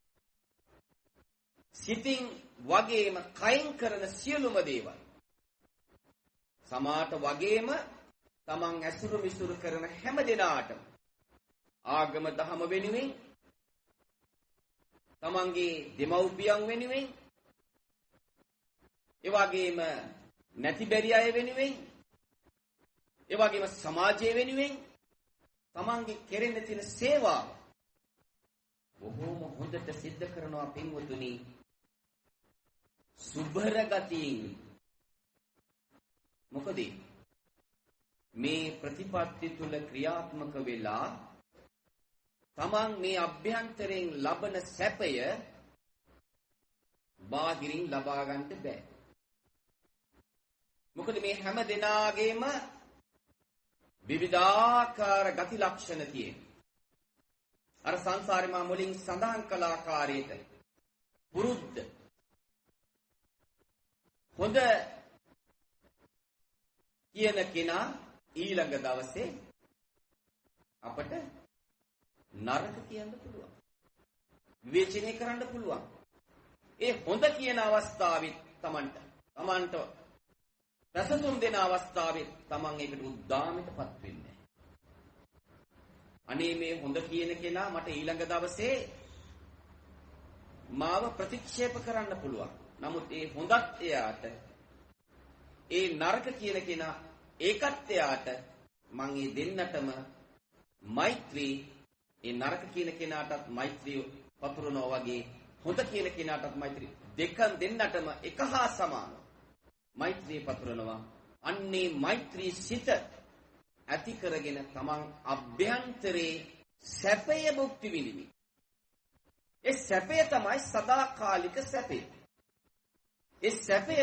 සිතින් වගේම කයින් කරන සියලුම දේවල් සමාත වගේම තමන් ඇසුරු විසුරු කරන හැම දිනාටම ආගම දහම වෙනුවෙන් තමන්ගේ දෙමව්පියන් වෙනුවෙන් ඒ වගේම නැති බැරි අය වෙනුවෙන් ඒ වගේම සමාජය වෙනුවෙන් තමන්ගේ කෙරෙන්න තියෙන සේවාව බොහෝම හොඳට සිද්ධ කරනවා පින්වතුනි. සුභර ගතියින්. මොකද මේ ප්‍රතිපත්ති තුල ක්‍රියාත්මක වෙලා තමන් මේ අභ්‍යන්තරයෙන් ලබන සැපය බාහිරින් ලබා ගන්නට බෑ. මොකද මේ හැම දෙනාගේම විවිධාකාර ගති ලක්ෂණ තියෙනවා. අර සංසාරේ මා මුලින් සඳහන් කළ ආකාරයට පුරුද්ද හොඳ කියන කෙනා ඊළඟ දවසේ අපට නරක කියන්න පුළුවන්. විවේචනය කරන්න පුළුවන්. ඒ හොඳ කියන අවස්ථාවේ තමන්ට රසතුන් දෙන අවස්ථාවේ තමන් ඒකට උද්දාමයටපත් වෙන්නේ. අනේ මේ හොඳ කියන කෙනා මට ඊළඟ දවසේ මාව ප්‍රතික්ෂේප කරන්න පුළුවන්. නමුත් ඒ හොඳත් එයාට ඒ නරක කියන කෙනා ඒකත් එයාට මං ඒ දෙන්නටම මෛත්‍රී ඒ නරක කියන කෙනාටත් මෛත්‍රී පතුරනවා වගේ හොඳ කියන කෙනාටත් මෛත්‍රී දෙන්නටම එක හා සමානව මෛත්‍රී පතුරනවා. අන්නේ මෛත්‍රී සිත ඇති කරගෙන තමන් අභ්‍යන්තරේ සැපය භුක්ති විඳිමි. ඒ සැපය තමයි සදාකාලික සැපය. ඒ සැපය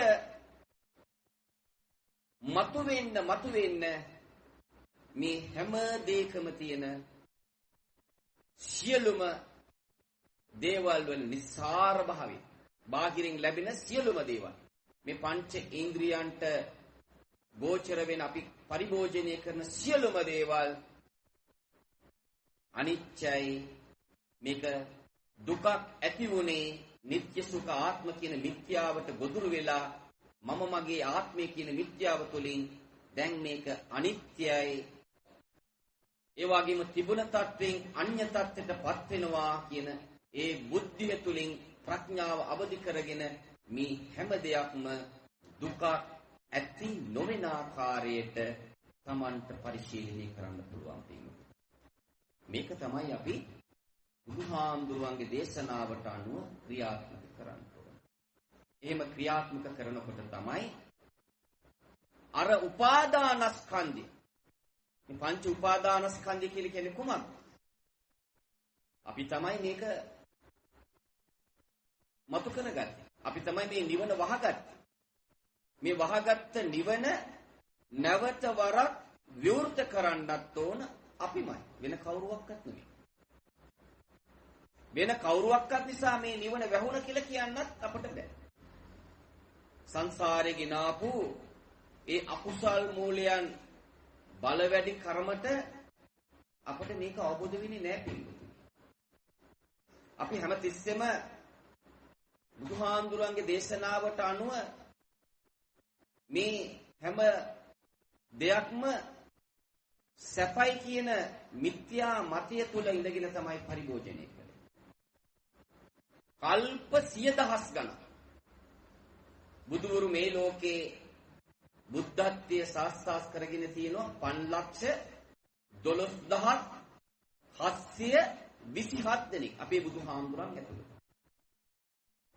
මතුවෙන්න මේ හැම දෙයකම තියෙන සියලුම දේවල් වල නිස්සාර භාවය, බාහිරින් ලැබෙන සියලුම දේවල් මේ පංච ඉන්ද්‍රියන්ට ගෝචර වෙන අපි පරිභෝජනය කරන සියලුම දේවල් අනිත්‍යයි. මේක දුකක් ඇති වුණේ නිත්‍ය සුඛ ආත්ම කියන මිත්‍යාවට ගොදුරු වෙලා මම මගේ ආත්මය කියන මිත්‍යාව තුළින් දැන් මේක අනිත්‍යයි. ඒ වගේම තිබුණ තත්වයෙන් අන්‍ය තත්ත්වයටපත් වෙනවා කියන ඒ බුද්ධිය තුළින් ප්‍රඥාව අවදි කරගෙන මේ හැම දෙයක්ම දුක ඇති නොවන ආකාරයට Tamanට පරිශීලනය කරන්න පුළුවන් තියෙනවා. මේක තමයි අපි බුදුහාමුදුරුවන්ගේ දේශනාවට අනුව ක්‍රියාත්මක කරන්න ඕන. එහෙම ක්‍රියාත්මක කරනකොට තමයි අර උපාදානස්කන්ධය, මේ පංච උපාදානස්කන්ධය කියලා කියන්නේ කොහොමද? අපි තමයි මේක මතු කරගත්තේ. අපි තමයි මේ නිවන වහගත්තේ. මේ වහගත්ත නිවන නැවත වරක් විවෘත කරන්නත් ඕන අපිමයි. වෙන කවුරුවක්වත් නෙමෙයි. වෙන කවුරුවක්වත් නිසා මේ නිවන වැහුණ කියලා කියන්නත් අපට බෑ. සංසාරේ ගినాපු ඒ අකුසල් මූලයන් බල වැඩි කර්මත අපට මේක අවබෝධ වෙන්නේ නැහැ පිළිතුරු. අපි හැමතිස්සෙම බුදුහාමුදුරන්ගේ දේශනාවට අනුව මේ හැම දෙයක්ම සැපයි කියන මිත්‍යා මතය තුල ඉඳගෙන තමයි පරිභෝජනය කරන්නේ. කල්ප 100,000 ගණන් බුදුවරු මේ ලෝකේ බුද්ධත්වයේ සාස්ත්‍රාස් කරගෙන තියෙනවා 5,12,727 දෙනෙක් අපේ බුදුහාමුදුරන් ඇතුළත.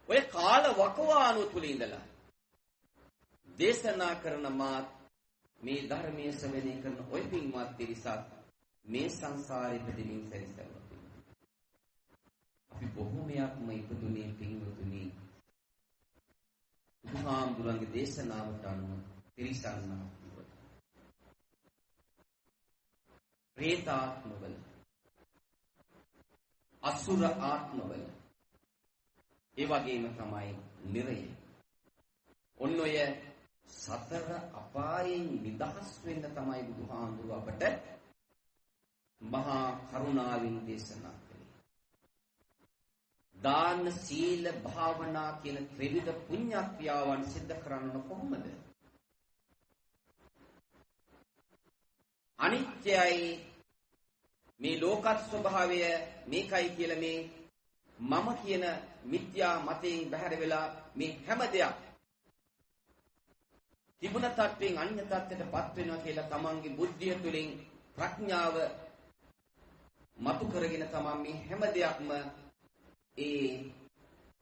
ඔය කාල වකවානුව තුල ඉඳලා දේශනා කරන මාත් මේ ධර්මයේ ශ්‍රවණය කරන ඔය පින්වත් පිරිසක් මේ සංසාරේ ඉපදෙමින් සැරිසරනවා. අපි බොහෝමයක්ම ඉපදුනේ පින්වතුනි බුදුහාමුදුරන්ගේ දේශනාවට අනුව පිරිසන්නා ප්‍රේතාත්මවල අසුර ආත්මවල ඒ වගේම තමයි නිරය. ඔන්න ඔය සතර අපායෙන් නිදහස් වෙන්න තමයි බුදුහාමුදුරුව අපට මහා කරුණාවෙන් දේශනා කළේ. දාන සීල භාවනා කියන ත්‍රිවිධ පුණ්‍ය ක්‍රියාවන් සිද්ධ කරන්න කොහොමද? අනිත්‍යයි මේ ලෝකත් ස්වභාවය මේකයි කියලා මේ මම කියන මිත්‍යා මතයෙන් බැහැර වෙලා මේ හැම දෙයක් තිබුණ තත්ත්වයෙන් අන්‍ය තත්ත්වයටපත් වෙනවා කියලා තමන්ගේ බුද්ධිය තුළින් ප්‍රඥාව මතු කරගෙන තමන් මේ හැම දෙයක්ම ඒ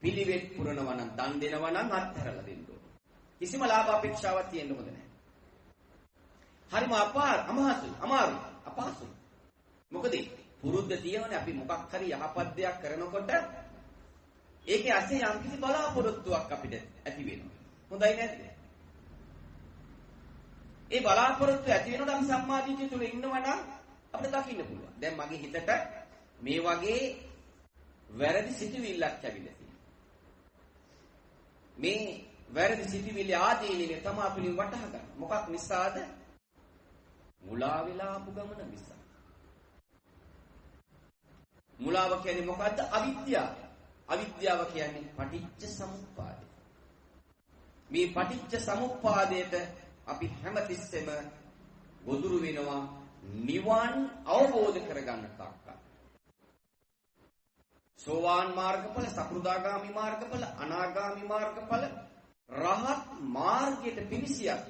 පිළිවෙත් පුරනවා නම් දන් දෙනවා නම් අත්හැරලා දෙන්න ඕන. කිසිම ලාභ අපේක්ෂාවක් තියෙන්න හොඳ නැහැ. හරිම අමාරු අපහසු. මොකද පුරුද්ද තියෙනවනේ අපි මොකක් හරි යහපත් දෙයක් කරනකොට ඒකේ ඇසේ යම්කිසි බලාපොරොත්තුවක් අපිට ඇති වෙනවා. හොඳයි නැද්ද? ඒ බලාපොරොත්තු ඇති වෙනකොට අපි සම්මාදිටිය තුල ඉන්නවා නම් අපිට දකින්න පුළුවන්. දැන් මගේ හිතට මේ වගේ වැරදි සිතුවිල්ලක් ඇවිල්ලා තියෙනවා. මේ වැරදි සිතුවිලි ආදීනේ තමයි අපින් වටහා ගන්න. මොකක් නිසාද? මුලා වෙලා ආපු ගමන නිසා. මුලාව කියන්නේ මොකද්ද? අවිද්‍යාව. අවිද්‍යාව කියන්නේ පටිච්ච සමුප්පාදය. මේ පටිච්ච සමුප්පාදයට අපි හැමතිස්සෙම ගොදුරු වෙනවා නිවන් අවබෝධ කරගන්න තාක්කල්. සෝවාන් මාර්ගඵල, සකෘදාගාමි මාර්ගඵල, අනාගාමි මාර්ගඵල, රහත් මාර්ගයට පිවිසියක්.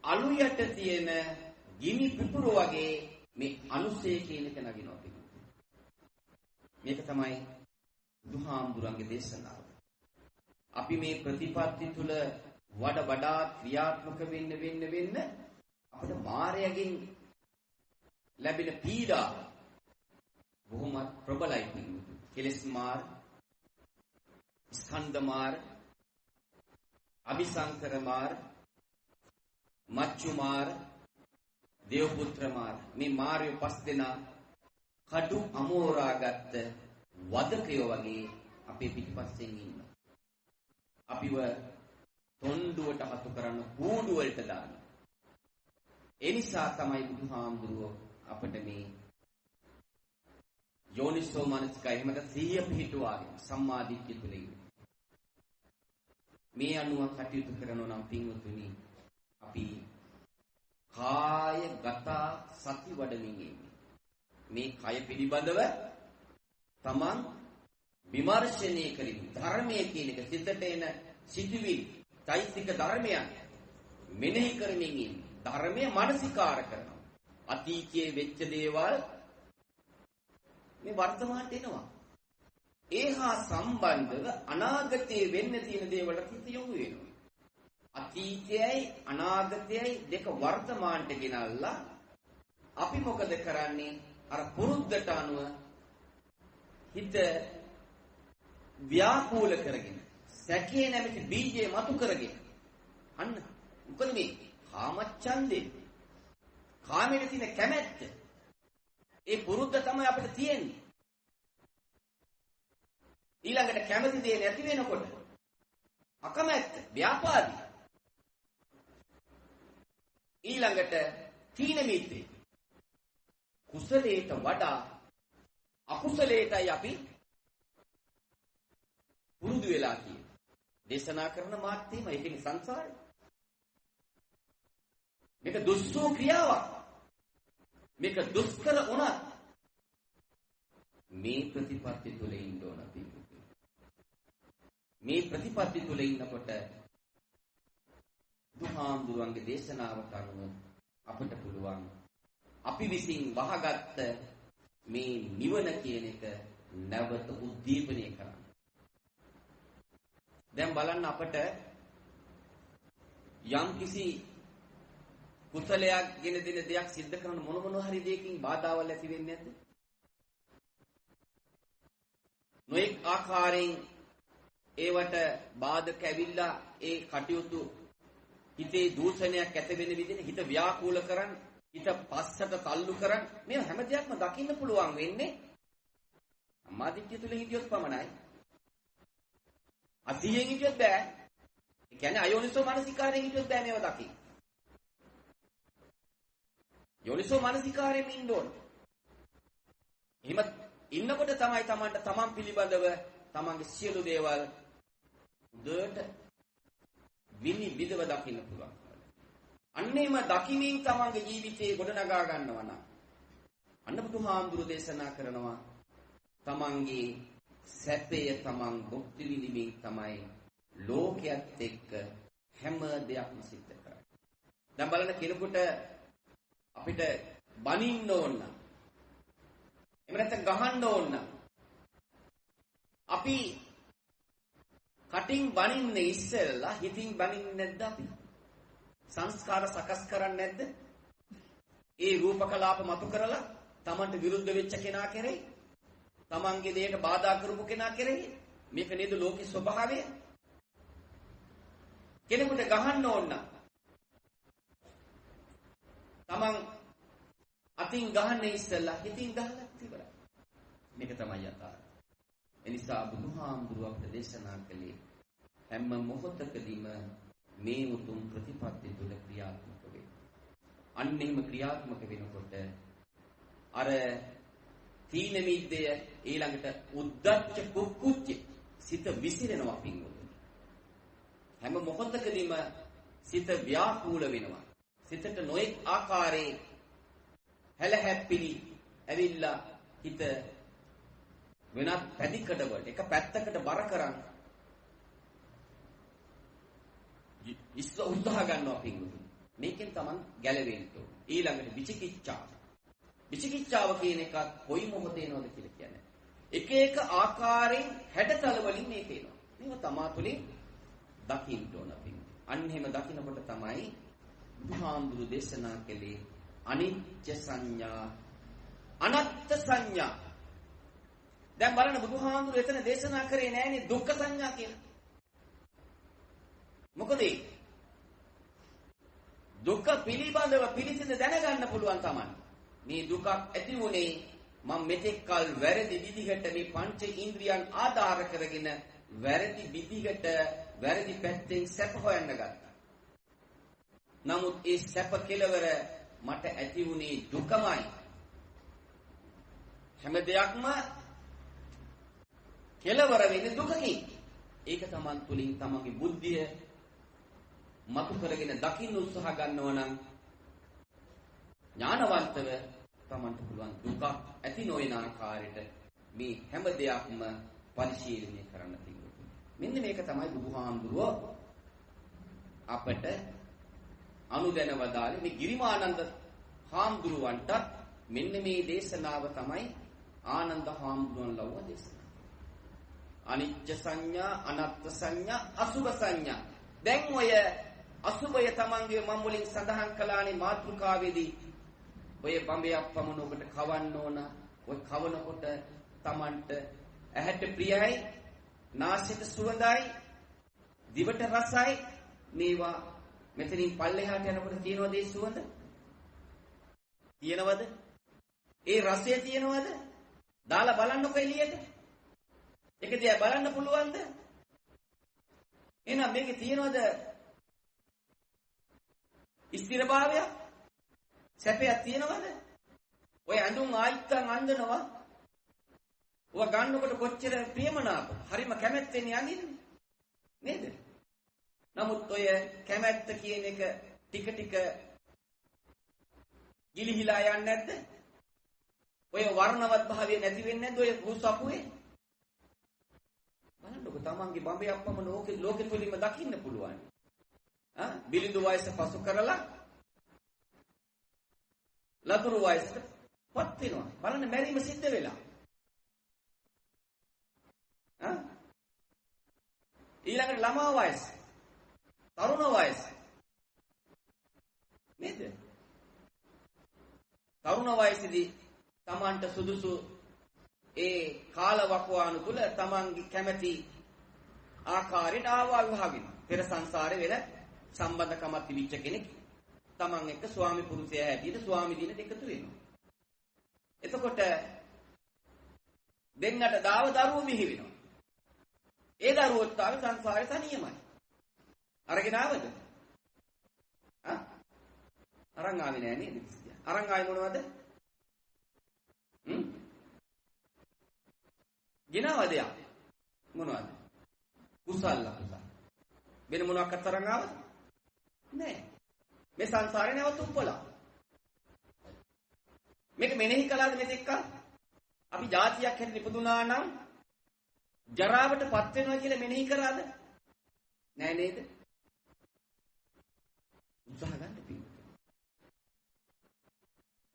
අලු යට තියෙන ගිනි පිපුර වගේ මේ අනුසය කියන එක නගිනවා පිළිතුරු. මේක තමයි බුදුහාමුදුරන්ගේ දේශනාව. අපි මේ ප්‍රතිපත්ති තුල වඩා ක්‍රියාත්මක වෙන්න අපිට මායයෙන් ලැබෙන පීඩා බොහොම ප්‍රබලයි පිළිතුරු. කෙලස් මාර්, ස්කන්ධ මාර්, අபிසංකර මාර්, මච්චු මාර්, දේවපුත්‍ර මාර්, මේ මාර්ය පස් දෙනා කඩු අමෝරාගත්ත වදකයෝ වගේ අපේ පිටිපස්සෙන් ඉන්නවා. අපිව තොණ්ඩුවට හසු කරන්න කූඩු වලට දානවා. ඒ නිසා තමයි බුදුහාමුදුරුවෝ අපිට මේ යෝනිසෝ මනසිකය එහෙමද සිහිය පිහිටුවාගෙන සම්මා දිට්ඨිය තුළ ඉන්නේ. මේ අනුව කටයුතු කරනවා නම් පින්වතුනි අපි කායගත සති වඩමින් ඉන්නේ. මේ කය පිළිබඳව තමන් විමර්ශනය කරමින් ධර්මයේ කියන එක සිතට එන සිතුවිලි චෛතසික ධර්මයන් මෙනෙහි කරමින් ඉන්නේ. ධර්මයේ මානසිකාර කරනවා. අතීතයේ වෙච්ච දේවල් මේ වර්තමානට එනවා. ඒහා සම්බන්ධව අනාගතයේ වෙන්න තියෙන දේවල් හිත යොමු වෙනවා. අතීතයයි අනාගතයයි දෙක වර්තමානට ගෙනල්ලා අපි මොකද කරන්නේ? අර පුරුද්දට අනුව හිත ව්‍යාකූල කරගෙන සැකේ නැමැති බීජය මතු කරගෙන අන්න මොකද මේ කාමච්ඡන්දේ කාමයේ තියෙන කැමැත්ත ඒ පුරුද්ද තමයි අපිට තියෙන්නේ. ඊළඟට කැමැති දේ නැති වෙනකොට අකමැත්ත ව්‍යාපාදී. ඊළඟට තීන මිද්දේ කුසලයට වඩා අකුසලයටයි අපි පුරුදු වෙලා කියන්නේ. දේශනා කරන මාත්‍යෙම ඒකේ සංසාරය. මේක දුස්සෝ ක්‍රියාවක්. මේක දුෂ්කර වුණත් මේ ප්‍රතිපත්ති තුල ඉන්න ඕන පිටුපිට. මේ ප්‍රතිපත්ති තුල ඉන්නකොට බුදුහාමුදුරන්ගේ දේශනාවට අනුව අපට පුළුවන් අපි විසින් වහගත්ත මේ නිවන කියන එක නැවත උද්දීපනය කරන්න. දැන් බලන්න අපට යම් කිසි කුසලයක් ගෙන දෙන දෙයක් සිද්ධ කරන මොන හරි දෙයකින් බාධාවල් ඇති වෙන්නේ නැද්ද? නොඑක් ආකාරයෙන් ඒවට බාධක ඇවිල්ලා ඒ කටයුතු හිතේ දූෂණයක් ඇති වෙන විදිහට හිත ව්‍යාකූල කරන් හිත පස්සට තල්ලු කරන් මේ හැම දෙයක්ම දකින්න පුළුවන් වෙන්නේ සම්මාදිට්ඨිය තුල හිටියොත් පමණයි. අසියෙන් හිටියොත් බෑ. ඒ කියන්නේ අයෝනිසෝ මානසිකාරයෙන් හිටියොත් බෑ මේව දකින්න. යෝනිසෝ මානසිකාරයෙන් ඉන්න ඕන. එහෙම ඉන්නකොට තමයි Tamanට Taman පිළිබඳව Tamanගේ සියලු දේවල් උදේට විනිවිදව දකින්න පුළුවන්. අන්නේම දකිමින් Tamanගේ ජීවිතේ ගොඩනගා ගන්නවා නම් අන්න බුදුහාමුදුරු දේශනා කරනවා Tamanගේ සැපය Taman භුක්ති විඳිමින් තමයි ලෝකයක් එක්ක හැම දෙයක්ම සිද්ධ කරන්නේ. දැන් බලන්න කෙනෙකුට අපිට බනින්න ඕන නම් එහෙම නැත්නම් ගහන්න ඕන නම් අපි කටින් බනින්නේ ඉස්සෙල්ලා හිතින් බනින්නේ නැද්ද අපි? සංස්කාර සකස් කරන්නේ නැද්ද? ඒ රූපකලාප මතු කරලා Tamanට විරුද්ධ වෙච්ච කෙනා කෙරෙහි Tamanගේ දෙයට බාධා කරපු කෙනා කෙරෙහි මේක නේද ලෝකේ ස්වභාවය? කෙනෙකුට ගහන්න ඕන නම් Taman අතින් ගහන්නේ ඉස්සෙල්ලා හිතින් ගහලා ඉවරයි. මේක තමයි යථාර්ථය. එනිසා බුදුහාමුදුරුවෝ අපට දේශනා කළේ හැම මොහොතකදීම මේ උතුම් ප්‍රතිපත්ති තුල ක්‍රියාත්මක වෙන්න. අන්න එහෙම ක්‍රියාත්මක වෙනකොට අර තීන මිද්දය ඊළඟට උද්දච්ච කුක්කුච්ච සිත විසිරෙනවා පින්වතුනි. හැම මොහොතකදීම සිත ව්‍යාකූල වෙනවා. සිතට නොඑක් ආකාරයේ හැලහැප්පිලි ඇවිල්ලා හිත වෙනත් පැතිකඩ වලට එක පැත්තකට බර කරන් උත්සාහ ගන්නවා පින්වතුනි. මේකෙන් Taman ගැලවෙන්න ඕන. ඊළඟට විචිකිච්ඡාව. විචිකිච්ඡාව කියන එකත් කොයි මොහොතේ එනවද කියලා කියන්නේ. එක එක ආකාරයෙන් හැඩතල වලින් මේක එනවා. මේක තමා තුළින් දකින්න ඕන පින්වතුනි. අන්න එහෙම දකිනකොට තමයි බුදුහාමුදුරු දේශනා කළේ අනිත්‍ය සංඥා අනත්ත් සංඥා. දැන් බලන්න බුදුහාමුදුරු එතන දේශනා කරේ නෑනේ දුක්ඛ සංඥා කියලා. මොකද දුක පිළිබඳව පිළිසිඳ දැනගන්න පුළුවන් තමයි. මේ දුකක් ඇති වුණේ මම මෙතෙක් කල වැරදි විදිහට මේ පංච ඉන්ද්‍රියන් ආධාර කරගෙන වැරදි විදිහට වැරදි පැත්තෙන් සැප හොයන්න ගත්තා. නමුත් ඒ සැප කෙලවර මට ඇති වුණේ දුකමයි. හැම දෙයක්ම කෙලවර වෙන්නේ දුකකින්. ඒක Taman තුලින් තමන්ගේ බුද්ධිය මතු කරගෙන දකින්න උත්සාහ ගන්නවා නම් ඥානවන්තව Tamanට පුළුවන් දුක ඇති නොවන ආකාරයට මේ හැම දෙයක්ම පරිශීලනය කරන්න තියෙනවා. මෙන්න මේක තමයි බුදුහාමුදුරුවෝ අපට අනුදැන වදාළේ. මේ ගිරිමානන්ද හාමුදුරුවන්ට මෙන්න මේ දේශනාව තමයි ආනන්ද හාමුදුරුවන් ලව්ව දේශනාව. අනිච්ච සංඥා, අනත්ත් සංඥා, අසුභ සංඥා. දැන් ඔය අසුභය තමන්ගේ මම මුලින් සඳහන් කළානේ මාතෘකාවේදී ඔය බඹයක් පමණ ඔබට කවන්න ඕන. ඔය කවනකොට තමන්ට ඇහැට ප්‍රියයි, නාසයට සුවඳයි, දිවට රසයි. මේවා මෙතනින් පල්ලෙහාට යනකොට තියෙනවද ඒ සුවඳ? තියෙනවද? ඒ රසය තියෙනවද? දාලා බලන්නකො එළියට. ඒක දිහා බලන්න පුළුවන්ද? එහෙනම් මේකේ තියෙනවද ස්ථිරභාවය? සැපයක් තියෙනවද? ඔය ඇඳුම් ආයිත්තන් අඳිනවා. ඔය ගන්නකොට කොච්චර ප්‍රියමනාප. හරිම කැමැත්තෙන් යන්නේ නේද? නමුත් ඔය කැමැත්ත කියන එක ටික ටික ගිලිහිලා යන්නේ නැද්ද? ඔය වර්ණවත් භාවය නැති වෙන්නේ නැද්ද ඔය කුස් අපුවේ? බලන්නකො තමන්ගේ බඹේ අප්පම ලෝකෙ තුලින්ම දකින්න පුළුවන්. බිලිඳු වයස පසු කරලා ලතුරු වයසට පත් වෙනවා. බලන්න මැරීම සිද්ධ වෙලා. ඊළඟට ළමා වයස, තරුණ වයස. නේද? තරුණ වයසේදී තමන්ට සුදුසු ඒ කාල වකවානුකූල තමන්ගේ කැමැති ආකාරයට ආවා විවාහ වෙනවා. පෙර සංසාරේ වෙන සම්බන්ධකමක් තිබිච්ච කෙනෙක් තමන් එක්ක ස්වාමි පුරුෂයා හැටියට ස්වාමි දිනට එකතු වෙනවා. එතකොට දෙන්නට දරුවෝ බිහි වෙනවා. ඒ දරුවෝත් ආවේ සංසාරේ තනියමයි. අරගෙන ආවද? අරන් ආවේ නෑ නේද? අරන් ආවේ මොනවද? ගිනවද යා? මොනවද? කුසල කුසල. වෙන මොනවාක්වත් අරන් ආවද? නෑ. මේ සංසාරේ නැවත උප්පලා. මේක මෙනෙහි කළාද මෙතෙක්? අපි જાතියක් හැටියට ඉපදුනා නම් ජරාවටපත් වෙනවා කියලා මෙනෙහි කරාද? නෑ නේද? උත්සාහ ගන්න පිළිතුර.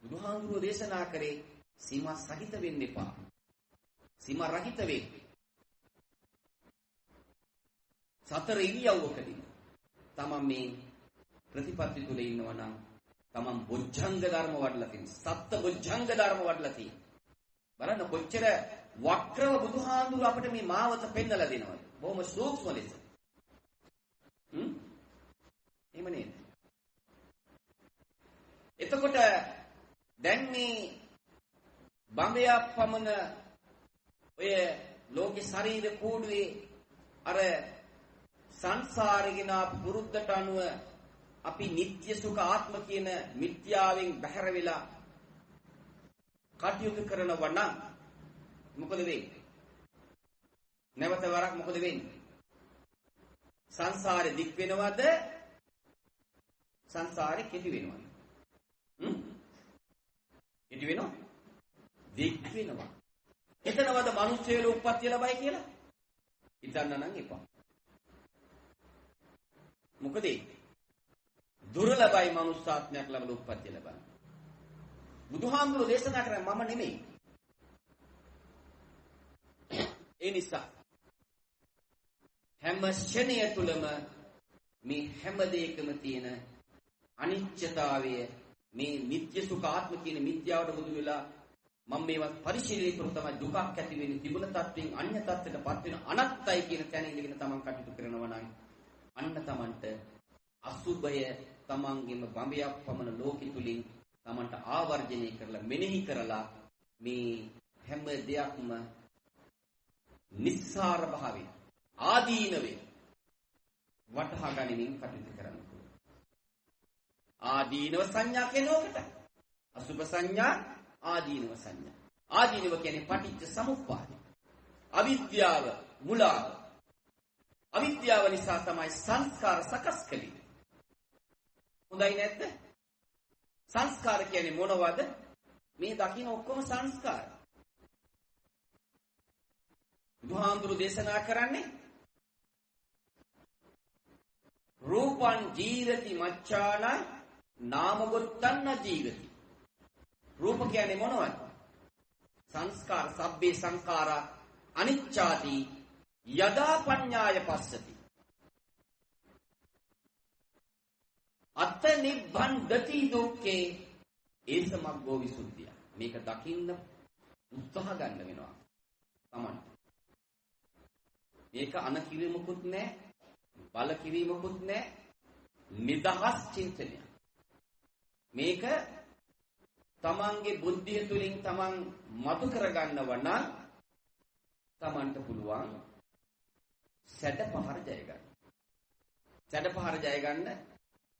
බුදුහාමුදුරුවෝ දේශනා කරේ සීමා සහිත වෙන්න එපා. සීමා රහිත වෙන්න. සතර ඉරියව්වකදී තමන් මේ ප්‍රතිපත්ති තුල ඉන්නවා නම් තමන් බොජ්ජංග ධර්ම වඩලා තියෙනවා. සත්ත බොජ්ජංග ධර්ම වඩලා තියෙනවා. බලන්න කොච්චර වක්‍රව බුදුහාමුදුරුවෝ අපිට මේ මාවත පෙන්නලා දෙනවද? බොහොම සූක්ෂම ලෙස. එහෙම නේද? එතකොට දැන් මේ බඹයක් පමණ ඔය ලෝකේ ශරීර කූඩුවේ අර සංසාරේගෙන පුරුද්දට අනුව අපි නিত্য සුඛ ආත්ම කියන මිත්‍යාවෙන් බැහැර වෙලා කටයුතු කරනවා නම් මොකද වෙන්නේ? නැවත වරක් මොකද වෙන්නේ? සංසාරේ දික් වෙනවද? සංසාරේ කෙටි වෙනවද? කෙටි වෙනව? දික් වෙනවා. එතනවද මිනිස්සුයේ උප්පත්තිය ලබයි කියලා? හිතන්න නම් එපා. මොකද දුර්ලභයි මනුස්සාත්මයක් ලැබලා උප්පත්තිය ලබන්න. බුදුහාමුදුරුවෝ දේශනා කරන්නේ මම නෙමෙයි. ඒ නිසා හැම ක්ෂණය තුළම මේ හැම දෙයකම තියෙන අනිත්‍යතාවය මේ නিত্য සුඛ ආත්ම කියන මිත්‍යාවට බුදු වෙලා මම මේවත් පරිශීලනය කරු තමයි දුකක් ඇති වෙන්නේ තිබුණ තත්ත්වයෙන් අන්‍ය තත්ත්වයටපත් වෙන අනත්තයි කියන තැන ඉඳගෙන තමන් කටයුතු කරනවා නම් අන්න තමන්ට අසුභය තමන්ගේම බඹයක් පමණ ලෝකෙ තුලින් තමන්ට ආවර්ජනය කරලා මෙනෙහි කරලා මේ හැම දෙයක්ම නිස්සාර භාවය ආදීනවේ වටහා ගැනීමෙන් කටයුතු කරන්න පුළුවන්. ආදීනව සංඥා කෙනෝකට අසුභ සංඥා ආදීනව සංඥා. ආදීනව කියන්නේ පටිච්ච සමුප්පාදය. අවිද්‍යාව මුලාව. අවිද්‍යාව නිසා තමයි සංස්කාර සකස් කළේ. හොඳයි නැද්ද? සංස්කාර කියන්නේ මොනවද? මේ දකින්න ඔක්කොම සංස්කාර. බුදුහාමුදුරු දේශනා කරන්නේ රූපං ජීවති මච්ඡාන නාමගොත්තන්න ජීවති. රූප කියන්නේ මොනවද? සංස්කාර සබ්බේ සංඛාරා අනිච්ඡාති යදා පඤ්ඤාය පස්සති. අත්ත නිබ්බන්ධති දුක්ඛේ ඒසමග්ගෝ විසුද්ධිය. මේක දකින්න උත්සාහ ගන්න වෙනවා තමයි. මේක අන කිරීමකුත් නැහැ, බල කිරීමකුත් නැහැ, නිදහස් චින්තනය. මේක තමන්ගේ බුද්ධිය තුලින් තමන් මතු කරගන්නව නම් තමන්ට පුළුවන් සැඩපහර ජය ගන්න. සැඩපහර ජය ගන්න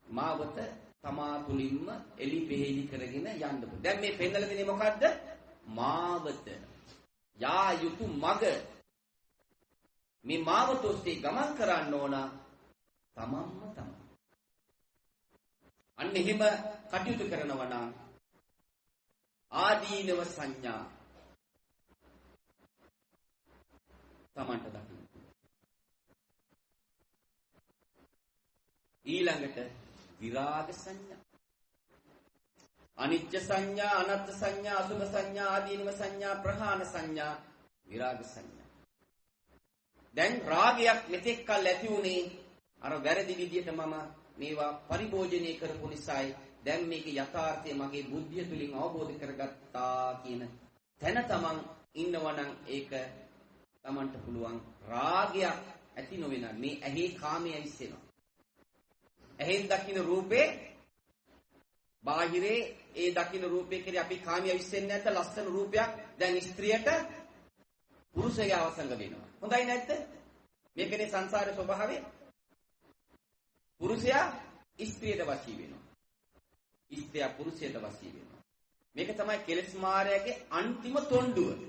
මාවත තමා තුලින්ම එලි පෙහෙලි කරගෙන යන්න පුළුවන්. දැන් මේ පෙන්නලා දෙන්නේ මොකද්ද? මාවත. යා යුතු මග. මේ මාවත ඔස්සේ ගමන් කරන්න ඕන තමන්ම තමයි. අන්න එහෙම කටයුතු කරනවා නම් ආදීනව සංඥා තමන්ට දකින්න. ඊළඟට විරාග සංඥා, අනිත්‍ය සංඥා, අනත්ත් සංඥා, අසුභ සංඥා, ආදීනව සංඥා, ප්‍රහාණ සංඥා, විරාග සංඥා. දැන් රාගයක් මෙතෙක් කල් ඇති උනේ අර වැරදි විදියට මම මේවා පරිභෝජනය කරපු නිසායි. දැන් මේක යථාර්ථය මගේ බුද්ධිය තුලින් අවබෝධ කරගත්තා කියන තැන තමන් ඉන්නවනම් ඒක තමන්ට පුළුවන් රාගයක් ඇති නොවෙන මේ ඇහි කාමයේ ඇවිස්සෙනවා. ඇහෙන් දකින්න රූපේ බාහිරේ ඒ දකින්න රූපේ කෙරේ අපි කාමයේ ඇවිස්සෙන්නේ නැද්ද? ලස්සන රූපයක් දැන් ස්ත්‍රියට පුරුෂයා අවසංග වෙනවා. හොඳයි නැද්ද? මේකනේ සංසාරේ ස්වභාවය. පුරුෂයා ස්ත්‍රියට වශී වෙනවා. ස්ත්‍රිය පුරුෂයට වශී වෙනවා. මේක තමයි කෙලෙස් මායාවේ අන්තිම තොණ්ඩුව.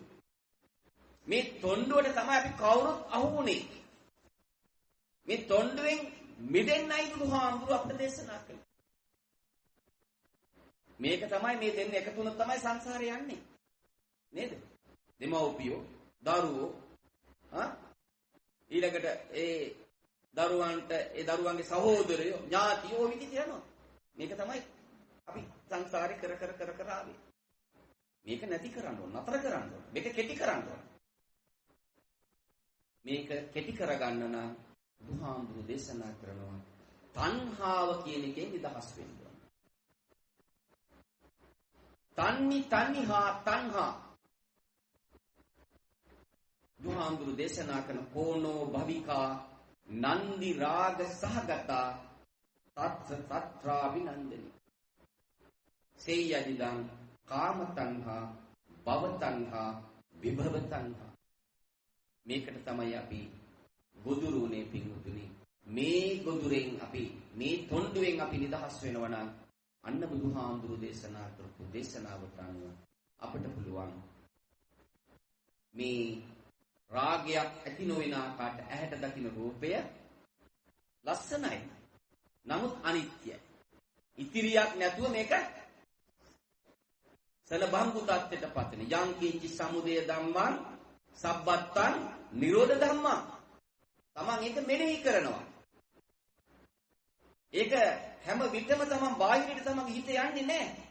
මේ තොණ්ඩුවට තමයි අපි කවුරුත් අහු වුනේ. මේ තොණ්ඩුවෙන් මිදෙන්නයි බුදුහාමුදුරුවෝ අපට දේශනා කළේ. මේක තමයි මේ දෙන්න එකතු වුණොත් තමයි සංසාරේ යන්නේ. නේද? දෙමව්පියෝ, දරුවෝ, ඊළඟට ඒ දරුවන්ට ඒ දරුවන්ගේ සහෝදරයෝ, ඥාතියෝ විදිහට යනවා. මේක තමයි අපි සංසාරේ කර ආවේ. මේක නැති කරන්න ඕන, නතර කරන්න ඕන. මේක කෙටි කරන්න ඕන. මේක කෙටි කරගන්න නම් බුදුහාමුදුරු දේශනා කරනවා තණ්හාව කියන එකෙන් නිදහස් වෙන්න ඕන. තණ්හා බුදුහාමුදුරු දේශනා කරන කෝනෝ භවිකා නන්දි රාග සහගතා තත්ත්‍රා විනන්දනි සේයදිදං කාම තණ්හා භව තණ්හා විභව තණ්හා. මේකට තමයි අපි ගොදුරුනේ පින්වතුනි. මේ ගොදුරෙන් අපි මේ තොණ්ඩුවෙන් අපි නිදහස් වෙනවා නම් අන්න බුදුහාමුදුරු දේශනා කරපු දේශනාවට අනුව අපට පුළුවන් මේ රාගයක් ඇති නොවන ආකාරයට ඇහැට දකින්න රූපය ලස්සනයි. නමුත් අනිත්‍යයි. ඉතිරියක් නැතුව මේක සලබංගු තත්ත්වයට පතන. යං කිංචි සමුදය ධම්මං සබ්බත්තං නිරෝධ ධම්මං. තමන් ඒක මෙනෙහි කරනවා. ඒක හැම විටම තමන් බාහිරට තමන්ගේ හිත යන්නේ නැහැ.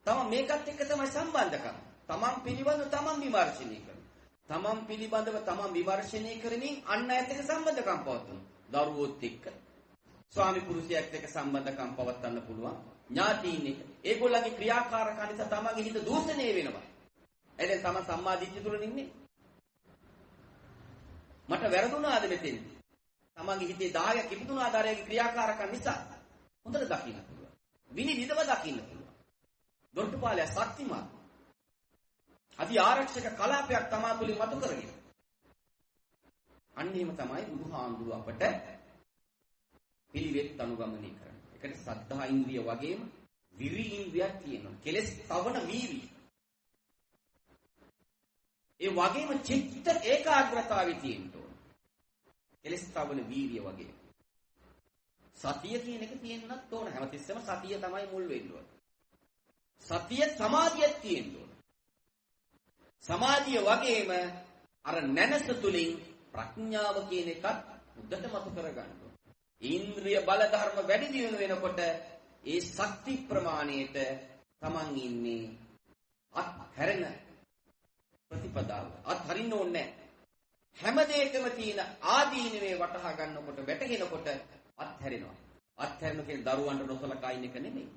තමන් මේකත් එක්ක තමයි සම්බන්ධකම්. තමන් පිළිබඳව තමන් විමර්ශනය කරනවා. තමන් පිළිබඳව තමන් විමර්ශනය කරමින් අන් අයත් එක්ක සම්බන්ධකම් පවත්වනවා. දරුවෝත් එක්ක, ස්වාමි පුරුෂයෙක් එක්ක සම්බන්ධකම් පවත්වන්න පුළුවන්. ඥාතීන් එක්ක. ඒගොල්ලන්ගේ ක්‍රියාකාරකම් නිසා තමන්ගේ හිත දූෂණය වෙනවා. එතෙන් තමන් සම්මාදිට්ඨිය තුල ඉන්නේ. මට වැරදුනාද මෙතෙන්? තමන්ගේ හිතේ දායක ඉපදුනාද ආරයේ ක්‍රියාකාරකම් නිසා? හොඳට දකින්න පුළුවන්. විනිවිදව දකින්න පුළුවන්. දොරටුපාලය ශක්තිමත්. අධි ආරක්ෂක කලාපයක් තමා තුලින් මතු කරගෙන. අන්න එහෙම තමයි බුදුහාමුදුරුව අපට පිළිවෙත් අනුගමනය කරන්නේ. ඒකට සද්ධා ඉන්ද්‍රිය වගේම විරි ඉන්ද්‍රියක් තියෙනවා. කෙලස් තවන වීවි. ඒ වගේම චිත්ත ඒකාග්‍රතාවය තියෙනවා. කෙලස් තවන වීර්ය වගේ. සතිය කියන එක තියෙන්නත් ඕන. හැමතිස්සෙම සතිය තමයි මුල් වෙන්න ඕන. සතිය සමාධියක් තියෙන්න ඕන. සමාධිය වගේම අර නැනස තුලින් ප්‍රඥාව කියන එකත් උද්දට මතු කරගන්න ඕන. ඉන්ද්‍රිය බල ධර්ම වැඩි දියුණු වෙනකොට ඒ ශක්ති ප්‍රමාණයට තමන් ඉන්නේ අත්හැරෙන ප්‍රතිපදාව. අත්හරින්න ඕනේ හැම දෙයකම තියෙන ආදීනවේ වටහා ගන්නකොට වැටහෙනකොට අත්හැරෙනවා. අත්හැරෙන කියන්නේ දරුවන්ට නොසලකා ඉන්න එක නෙමෙයි.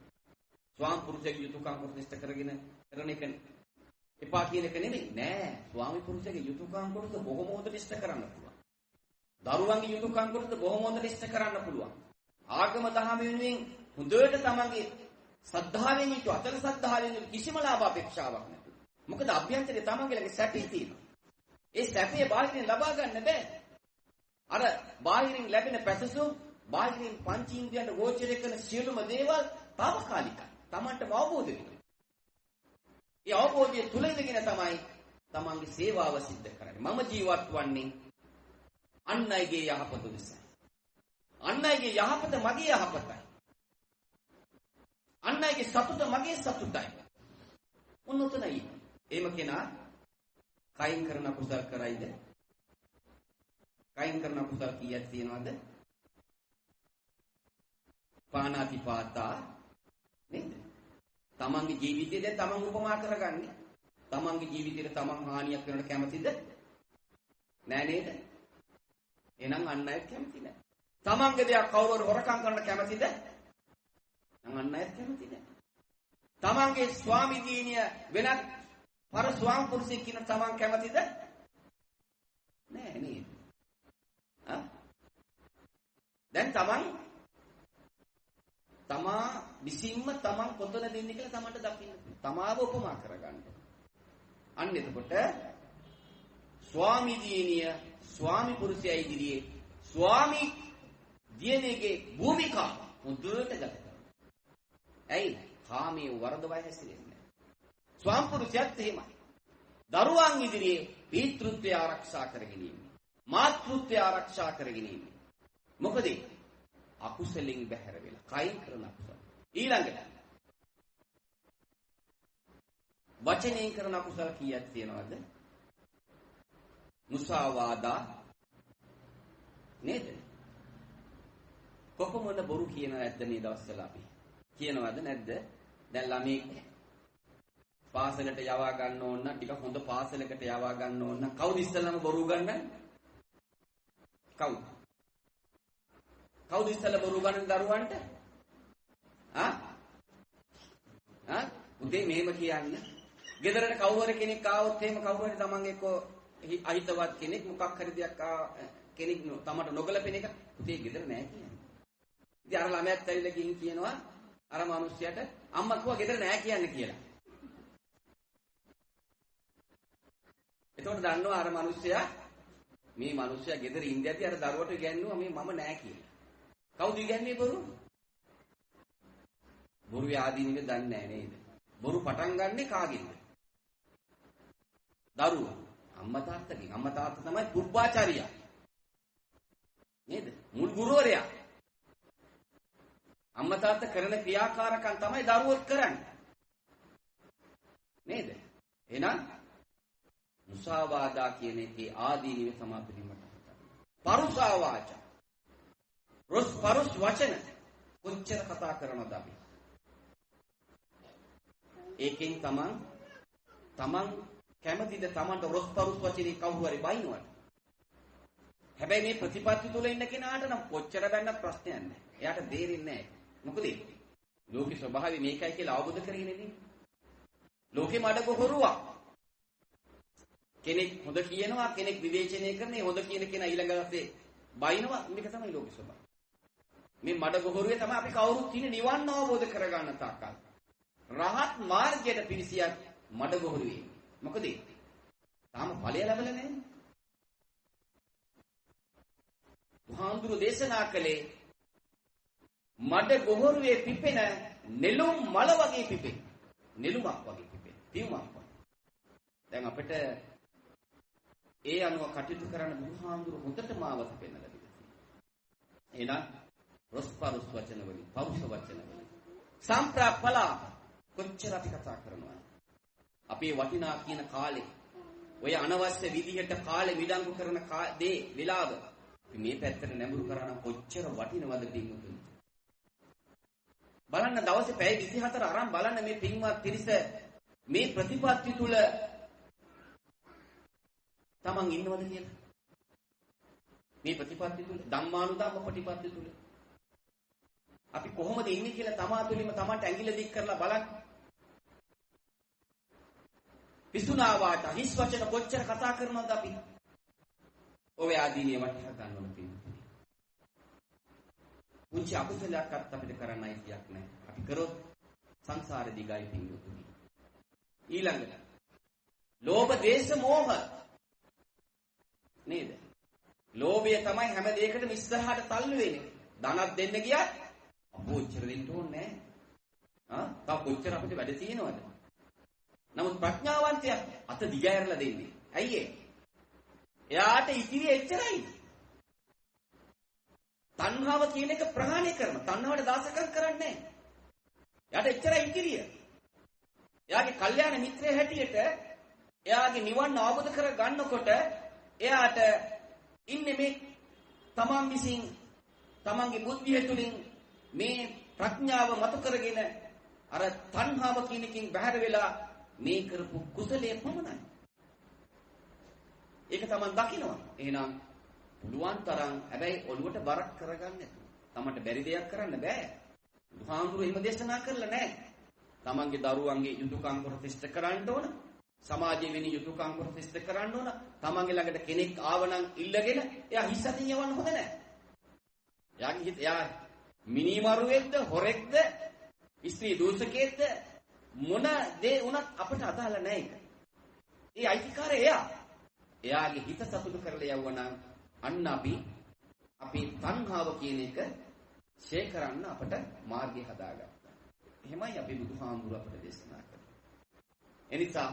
ස්වාම පුරුෂයෙකුගේ යුතුයකම් ප්‍රතිෂ්ඨ කරගෙන කරන එක එපා කියන එක නෙමෙයි. නෑ. ස්වාමි පුරුෂයෙකුගේ යුතුයකම් කොටස බොහොම හොඳට ඉෂ්ට කරන්න පුළුවන්. දරුවන්ගේ යුතුයකම් කොටස බොහොම හොඳට ඉෂ්ට කරන්න පුළුවන්. ආගම දහම වෙනුවෙන් හොඳට තමන්ගේ ශ්‍රද්ධාවෙන් ඊට අතර ශ්‍රද්ධාවෙන් කිසිම ලාභ අපේක්ෂාවක් නැහැ. මොකද අභ්‍යන්තරේ තමන්ගේ ළඟ සැපේ තියෙනවා. ඒ සැපේ බාහිරින් ලබා ගන්න බෑ. අර බාහිරින් ලැබෙන පැසසුම් බාහිරින් පංචීන්ද්‍රියන්ට ගෝචර කරන සියලුම දේවල් తాවකාලිකයි. තමන්ට අවබෝධ වෙනවා. ඒ අවබෝධය තුල ඉඳගෙන තමයි තමන්ගේ සේවාව සිද්ධ කරන්නේ. මම ජීවත් වන්නේ අන් අයගේ යහපත නිසා. අන් අයගේ යහපත මගේ යහපතයි. අන් අයගේ සතුට මගේ සතුටයි. උන් උතනයි. එහෙම කෙනා කයින් කරන අකුසල් කරයිද? කයින් කරන අකුසල් කීයක් තියෙනවද? පාණාතිපාතා නේද? තමන්ගේ ජීවිතය දැන් තමන් උපමා කරගන්නේ. තමන්ගේ ජීවිතේට තමන් හානියක් කරනට කැමතිද? නෑ නේද? එහෙනම් අන් අයත් කැමති නෑ. තමන්ගේ දෙයක් කවුරු හොරකම් කරන්න කැමතිද? නම් අන් අයත් කැමති නෑ. තමන්ගේ ස්වාමි දිනිය වෙනත් පර ස්වාම පුරුෂයෙක් කියන තමන් කැමතිද? නෑ නේද? දැන් තමා විසින්ම තමන් කොතන දෙන්නේ කියලා තමන්ට දකින්න. තමාව උපමා කරගන්න. අන්න එතකොට ස්වාමි දිනිය ස්වාමි පුරුෂයා ඉදිරියේ ස්වාමි දියණියගේ භූමිකාව මුදුවට ගත කරනවා. ඇයි? කාමයේ වරදවයි හැසිරෙන්නේ. ස්වාම පුරුෂයාත් එහෙමයි. දරුවන් ඉදිරියේ පීතෘත්වය ආරක්ෂා කරගෙන ඉන්නේ. මාතෘත්වය ආරක්ෂා කරගෙන ඉන්නේ. මොකද අකුසලින් බැහැර වෙලා කයින් කරන අකුසල. ඊළඟට වචනයෙන් කරන අකුසල කීයක් තියෙනවද? මුසාවාදා නේද? කොහොමද බොරු කියන නැද්ද මේ දවස්වල අපි? කියනවද නැද්ද? දැන් ළමයි පාසලට යවා ගන්න ඕන නම් ටික හොඳ පාසලකට යවා ගන්න ඕන නම් කවුද ඉස්සෙල්ලාම බොරු ගන්නන්නේ? කවුද? කවුද ඉස්සෙල්ලා බොරු ගන්න දරුවන්ට? උදේ මෙහෙම කියන්නේ. ගෙදරට කවුරු හරි කෙනෙක් ආවොත් එහෙම කවුරු හරි තමන් එක්ක අහිතවත් කෙනෙක් මොකක් හරි දෙයක් කෙනෙක් තමට නොගැලපෙන එක උදේ ගෙදර නෑ කියන්නේ. ඉතින් අර ළමයාත් ඇවිල්ලා ගිහින් කියනවා අර මිනිහයාට අම්මා කිව්වා ගෙදර නෑ කියන්නේ කියලා. එතකොට දන්නවා අර මිනිහයා මේ මිනිහයා ගෙදර ඉඳදී අර දරුවට ඉගැන්නුවා මේ මම නෑ කියලා. කවුද ඉගැන්නේ බොරු? බොරු ආදීනික දන්නේ නෑ නේද? බොරු පටන් ගන්නෙ කාගෙන්ද? දරුවා. අම්මා තාත්තගෙන්. අම්මා තාත්තා තමයි පුබ්බාචාරියා. නේද? මුල් ගුරුවරයා. අම්මා තාත්තා කරන ක්‍රියාකාරකම් තමයි දරුවොත් කරන්නේ. නේද? එහෙනම් මුසාවාදා කියන එකේ ආදීනිව තමයි පිළිමට. පරුසා වාචා. පරුස් වචන කොච්චර කතා කරනවද අපි? ඒකෙන් තමන් කැමතිද තමන්ට රොස්පරුස් වචනේ කවුරු හරි බයිනවද? හැබැයි මේ ප්‍රතිපත්ති තුල ඉන්න කෙනාට නම් කොච්චර බැන්නත් ප්‍රශ්නයක් නැහැ. එයාට තේරෙන්නේ නැහැ. මොකද ලෝකේ ස්වභාවය මේකයි කියලා අවබෝධ කරගෙන ඉන්නේ. ලෝකේ මඩ ගොහරුවා. කෙනෙක් හොඳ කියනවා කෙනෙක් විවේචනය කරන්නේ හොඳ කියන කෙනා ඊළඟට බයිනවා. මේක තමයි ලෝකේ ස්වභාවය. මේ මඩ ගොහරුවේ තමයි අපි කවුරුත් ඉන්නේ නිවන් අවබෝධ කරගන්න තාක්කල්. රහත් මාර්ගයට පිවිසියක් මඩ ගොහරුවේ. මොකද තාම ඵලය ලැබෙලා නැහැ. බුදුහාමුදුරු දේශනා කළේ මඩ ගොහරුවේ පිපෙන නෙළුම් මල වගේ පිපෙන. නෙළුමක් වගේ පිපෙන. පියුමක් වගේ. දැන් අපිට ඒ අනුව කටයුතු කරන්න බුදුහාමුදුරු හොඳටම ආවත පෙන්නලා දෙනවා. එහෙනම් රොස්පරුස් වචන වලින්, පෞරුෂ වචන වලින් සම්ප්‍රාප්පලා කොච්චර අපි කතා කරනවා. අපේ වටිනා කියන කාලේ ඔය අනවශ්‍ය විදිහට කාලේ විඩංගු කරන දේ විලාව මේ පැත්තට නැඹුරු කරන කොච්චර වටිනවද පින්වතුනි. බලන්න දවසේ පැය 24 අරන් බලන්න මේ පින්වත් පිරිස මේ ප්‍රතිපත්ති තුල තමන් ඉන්නවද කියලා. මේ ප්‍රතිපත්ති තුල ධම්මානුධම්ම ප්‍රතිපත්ති තුල අපි කොහොමද ඉන්නේ කියලා තමා තුලින්ම තමන්ට ඇඟිල්ල දික් කරලා බලන්න. පිසුනා වාට හිස් වචන කොච්චර කතා කරනවද අපි? ඔය ආදීනිය වටහා ගන්න ඕන තියෙනවා. පුංචි අකුසලයක්වත් අපිට කරන්නයි කියක් නැහැ. අපි කරොත් සංසාරේ දිගයි පින්වතුනි. ඊළඟට ලෝභ, දේශ, මෝහ නේද? ලෝභය තමයි හැම දෙයකටම ඉස්සරහට තල්ලු වෙන්නේ. ධනක් දෙන්න ගියත් අපෝච්චර දෙන්න ඕනේ නැහැ. තව කොච්චර අපිට වැඩ තියෙනවද? නමුත් ප්‍රඥාවන්තයා අත දිගහැරලා දෙන්නේ. ඇයි ඒ? එයාට ඉතිරි එච්චරයි. තණ්හාව කියන එක ප්‍රහාණය කරන. තණ්හාවට දාසකම් කරන්නේ නැහැ. එයාට එච්චරයි ඉතිරිය. එයාගේ කල්යාණ මිත්‍රය හැටියට එයාගේ නිවන් අවබෝධ කර ගන්නකොට එයාට ඉන්නේ මේ තමන් විසින් තමන්ගේ බුද්ධිය තුළින් මේ ප්‍රඥාව මතු කරගෙන අර තණ්හාව කියන එකකින් බැහැර වෙලා මේ කරපු කුසලයේ පමණයි. ඒක තමන් දකිනවා. එහෙනම් පුළුවන් තරම් හැබැයි ඔළුවට බරක් කරගන්න නැතුව. තමන්ට බැරි දෙයක් කරන්න බෑ. බුදුහාමුදුරුවෝ එහෙම දේශනා කරලා නැහැ. තමන්ගේ දරුවන්ගේ යුතුයකම් ප්‍රතිෂ්ඨ කරන්න ඕන. සමාජයේ වෙන යුතුයකම් ප්‍රතිෂ්ඨ කරන්න ඕන. තමන්ගේ ළඟට කෙනෙක් ආවනම් ඉල්ලගෙන එයා හිස් අතින් යවන්න හොඳ නැහැ. එයා මිනිමරුවෙක්ද හොරෙක්ද ස්ත්‍රී දූෂකයෙක්ද මොන දේ වුණත් අපට අදාළ නැහැ ඒක. ඒ අයිතිකාරය එයා. එයාගේ හිත සතුටු කරලා යවුවනම් අන්න අපි තණ්හාව කියන එක ෂේ කරන්න අපට මාර්ගය හදාගත්තා. එහෙමයි අපි බුදුහාමුදුරුවෝ අපට දේශනා කරන්නේ. එනිසා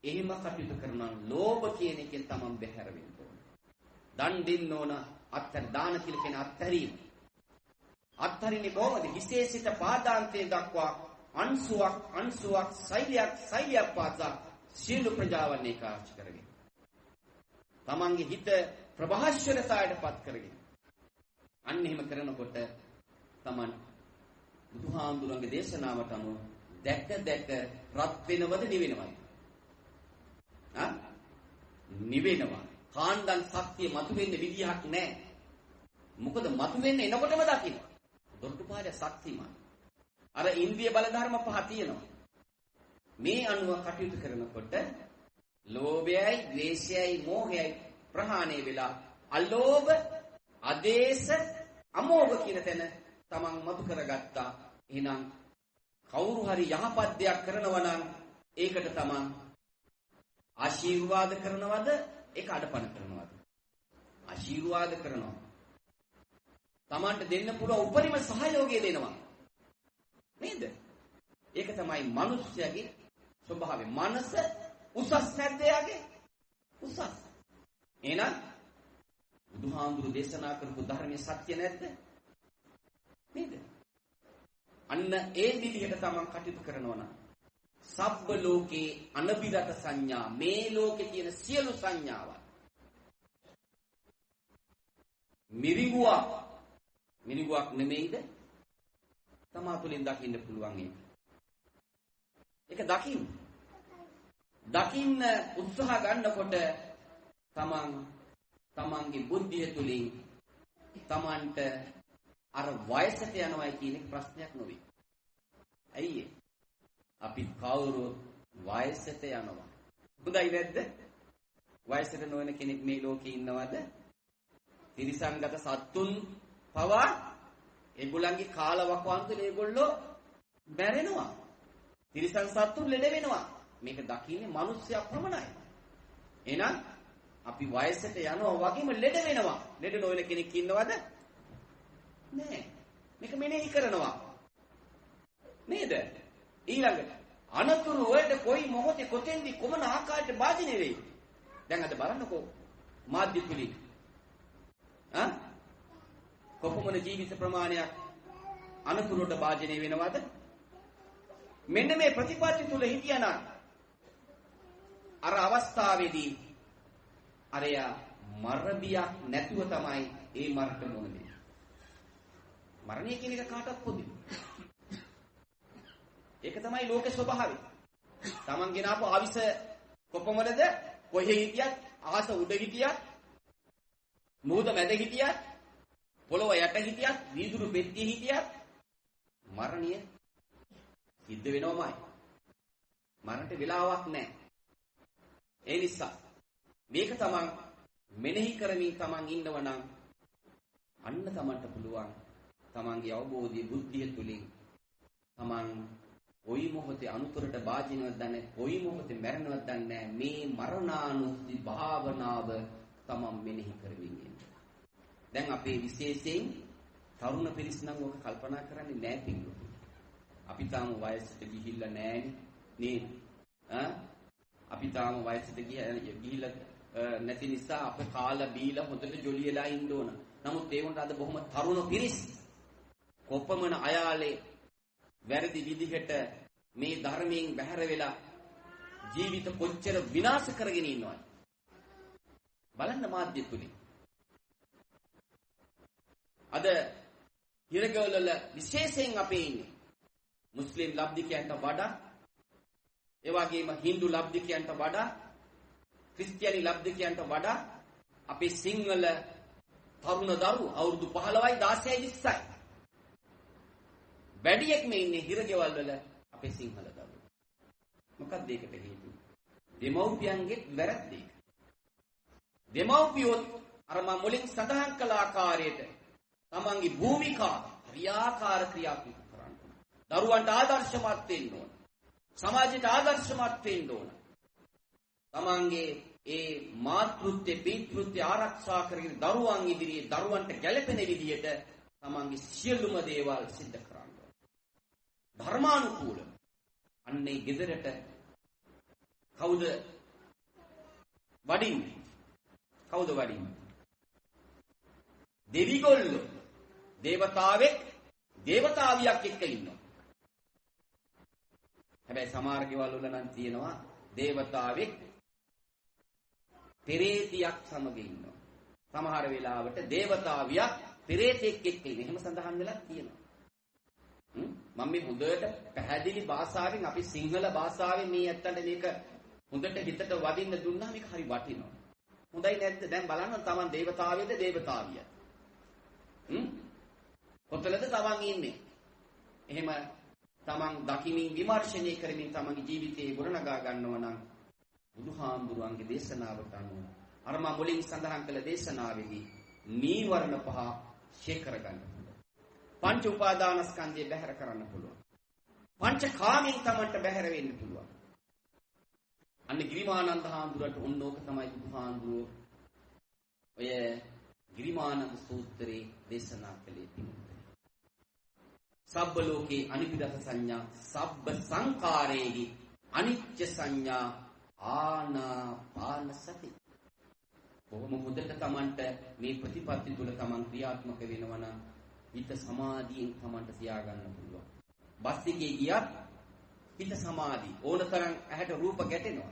එහෙම කටයුතු කරනවා ලෝභ කියන එකෙන් තමන් බැහැර වෙන්න ඕන. දන් දෙන්න ඕන අත්තර දාන කියලා කියන අත්තරීම. අත්තරිනේ කොහොමද? විශේෂිත පාදාන්තයේ දක්වා අංශුවක් සෛලයක් පාසා සියලු ප්‍රජාවන් ඒකාච කරගෙන. තමන්ගේ හිත ප්‍රභාස්වරතාවයටපත් කරගෙන. අන්න එහෙම කරනකොට තමන් බුදුහාමුදුරන්ගේ දේශනාවට අනුව දැක රත් වෙනවද නිවෙනවද? නිවෙනවා. කාණ්ඩන් ශක්තිය මතුවෙන්න විදිහක් නැහැ. මොකද මතුවෙන්න එනකොටම දකින්න. දොරටුපාරය ශක්තිමත්. අර ඉන්ද්‍රිය බල ධර්ම පහ තියෙනවා. මේ අනුව කටයුතු කරනකොට ලෝභයයි, ද්වේෂයයි, මෝහයයි ප්‍රහාණය වෙලා අලෝභ, ආදේශ, අමෝහ කියන තැන තමන් මතු කරගත්තා. එහෙනම් කවුරු හරි යහපත් දෙයක් කරනවා නම් ඒකට තමන් ආශිර්වාද කරනවද? ඒක අඩපණ කරනවද? ආශිර්වාද කරනවා. තමන්ට දෙන්න පුළුවන් උපරිම සහයෝගය දෙනවා. නේද? ඒක තමයි මිනිස්යාගේ ස්වභාවය. මනස උසස් නැද්ද යාගේ? උසස්. එහෙනම් බුදුහාමුදුරු දේශනා කරපු ධර්මයේ සත්‍ය නැද්ද? නේද? අන්න ඒ විදිහට තමන් කටයුතු කරනවා නම් සබ්බ ලෝකේ අනබිරත සංඥා, මේ ලෝකේ තියෙන සියලු සංඥාවන් මිරිඟුවක් නෙමෙයිද? තමා තුළින් දකින්න පුළුවන් ඒක. ඒක දකින්න උත්සාහ ගන්නකොට තමන්ගේ බුද්ධිය තුළින් තමන්ට අර වයසට යනවා කියන එක ප්‍රශ්නයක් නෙවෙයි. ඇයි ඒ? අපි කවුරු වයසට යනවා. හොඳයි නැද්ද? වයසට නොවන කෙනෙක් මේ ලෝකේ ඉන්නවද? තිරිසන්ගත සත්තුන් පවා ඒගොල්ලන්ගේ කාලවකවානුවල ඒගොල්ලෝ මැරෙනවා. තිරිසන් සත්තුන් ලෙඩ වෙනවා. මේක දකින්නේ මිනිස්සු ප්‍රමණයි. එහෙනම් අපි වයසට යනවා වගේම ලෙඩ වෙනවා. ලෙඩ නොවන කෙනෙක් ඉන්නවද? නෑ. මේක මෙනෙහි කරනවා. නේද? ඊළඟට අනතුරු වලට කොයි මොහොතේ කොතෙන්ද කොමන ආකාරයට භාජනය වෙයි. දැන් අද බලන්නකෝ මාධ්‍ය තුලින් කොපමණ ජීවිත ප්‍රමාණයක් අනතුරුට භාජනය වෙනවද? මෙන්න මේ ප්‍රතිපත්ති තුල හිටියනම් අර අවස්ථාවේදී අරයා මරණියක් නැතුව තමයි ඒ මරට මොනදේ. මරණය කියන එක කාටවත් පොදුයි. ඒක තමයි ලෝකේ ස්වභාවය. Taman ගෙනාපු ආවිස කොපමණද? කොහේ හිටියත්, අහස උඩ හිටියත්, මුහුද මැද හිටියත්, පොළොව යට හිටියත්, වීදුරු පෙට්ටියේ හිටියත් මරණය සිද්ධ වෙනවමයි. මරණට වෙලාවක් නැහැ. ඒ නිසා මේක තමන් මෙනෙහි කරමින් තමන් ඉන්නවනම් අන්න තමන්ට පුළුවන් තමන්ගේ අවබෝධය බුද්ධිය තුලින් තමන් කොයි මොහොතේ අනුතරට භාජනයක් දන්නේ, කොයි මොහොතේ මැරෙනවද දන්නේ මේ මරණානුස්සති භාවනාව තමන් මෙනෙහි කරමින් ඉන්න. දැන් අපේ විශේෂයෙන් තරුණ පිරිස නම් ඔක කල්පනා කරන්නේ නැහැ පිටු. අපි තාම වයසට ගිහිල්ලා නැහැ නේද? අපි තාම වයසට ගිහිල්ලා නැති නිසා අපේ කාලා බීලා හොඳට ජොලියලා ඉන්න ඕන. නමුත් ඒ වුණත් අද බොහොම තරුණ පිරිස් කොපමණ අයාලේ වැරදි විදිහට මේ ධර්මයෙන් බැහැර වෙලා ජීවිත කොච්චර විනාශ කරගෙන ඉන්නවද බලන්න මාධ්‍ය තුලින්. අද හිරගෙවල වල විශේෂයෙන් අපේ ඉන්නේ මුස්ලිම් ලබ්ධිකයන්ට වඩා, ඒ වගේම Hindu ලබ්ධිකයන්ට වඩා, ක්‍රිස්තියානි ලබ්ධිකයන්ට වඩා අපේ සිංහල තරුණ දරුවෝ අවුරුදු 15යි 16යි 20යි වැඩියෙක් මේ ඉන්නේ හිරගෙවල් වල අපේ සිංහල දරුවෝ. මොකක්ද ඒකට හේතුව? දෙමව්පියන්ගේ වැරද්ද ඒක. දෙමව්පියෝ අර මම මුලින් සඳහන් කළ ආකාරයට තමන්ගේ භූමිකාව ක්‍රියාකාර ක්‍රියාත්මක කරන්න. දරුවන්ට ආදර්ශමත් වෙන්න ඕන. සමාජයට ආදර්ශමත් වෙන්න ඕන. තමන්ගේ ඒ මාතෘත්වය පිතෘත්වය ආරක්ෂා කරගෙන දරුවන් ඉදිරියේ දරුවන්ට ගැළපෙන විදියට තමන්ගේ සියලුම දේවල් සිද්ධ කරන්න ඕන. ධර්මානුකූල. අන්නේ ගෙදරට කවුද වඩින්නේ? කවුද වඩින්නේ? දෙවිගොල්ලෝ. දේවතාවෙක් දේවතාවියක් එක්ක ඉන්නවා. හැබැයි සමහර ගෙවල් වල නම් තියෙනවා දේවතාවෙක් පෙරේතියක් සමග ඉන්නවා. සමහර වෙලාවට දේවතාවියක් පෙරේතෙක් එක්ක ඉන්නේ. එහෙම සඳහන් වෙලා තියෙනවා. මම මේ හොඳට පැහැදිලි භාෂාවෙන් අපි සිංහල භාෂාවෙන් මේ ඇත්තට මේක හොඳට හිතට වදින්න දුන්නා මේක හරි වටිනවා. හොඳයි නැද්ද? දැන් බලන්න තමන් දේවතාවියද දේවතාවියද? කොතනද තමන් ඉන්නේ? එහෙම තමන් දකිමින් විමර්ශනය කරමින් තමන්ගේ ජීවිතේ ගොඩනගා ගන්නවා නම් බුදුහාමුදුරුවන්ගේ දේශනාවට අනුව අර මම මුලින් සඳහන් කළ දේශනාවේදී නීවරණ පහ ශේ කරගන්න පුළුවන්. පංච උපාදානස්කන්ධය බැහැර කරන්න පුළුවන්. පංච කාමෙන් තමන්ට බැහැර වෙන්න පුළුවන්. අන්න ගිරිමානන්ද හාමුදුරුවන්ට ඕනෝක තමයි බුදුහාමුදුරුවෝ ඔය ගිරිමානන්ද සූත්‍රයේ දේශනා කළේ පිළිතුර. සබ්බ ලෝකේ අනිත්‍යත සංඥා සබ්බ සංකාරේහි අනිත්‍ය සංඥා ආනාපාන සති. කොහොම හොඳට තමන්ට මේ ප්‍රතිපත්ති තුල තමන් ක්‍රියාත්මක වෙනවා නම් හිත සමාධියෙන් තමන්ට තියාගන්න පුළුවන්. බස් එකේ ගියත් හිත සමාධි. ඕනතරම් ඇහැට රූප ගැටෙනවා.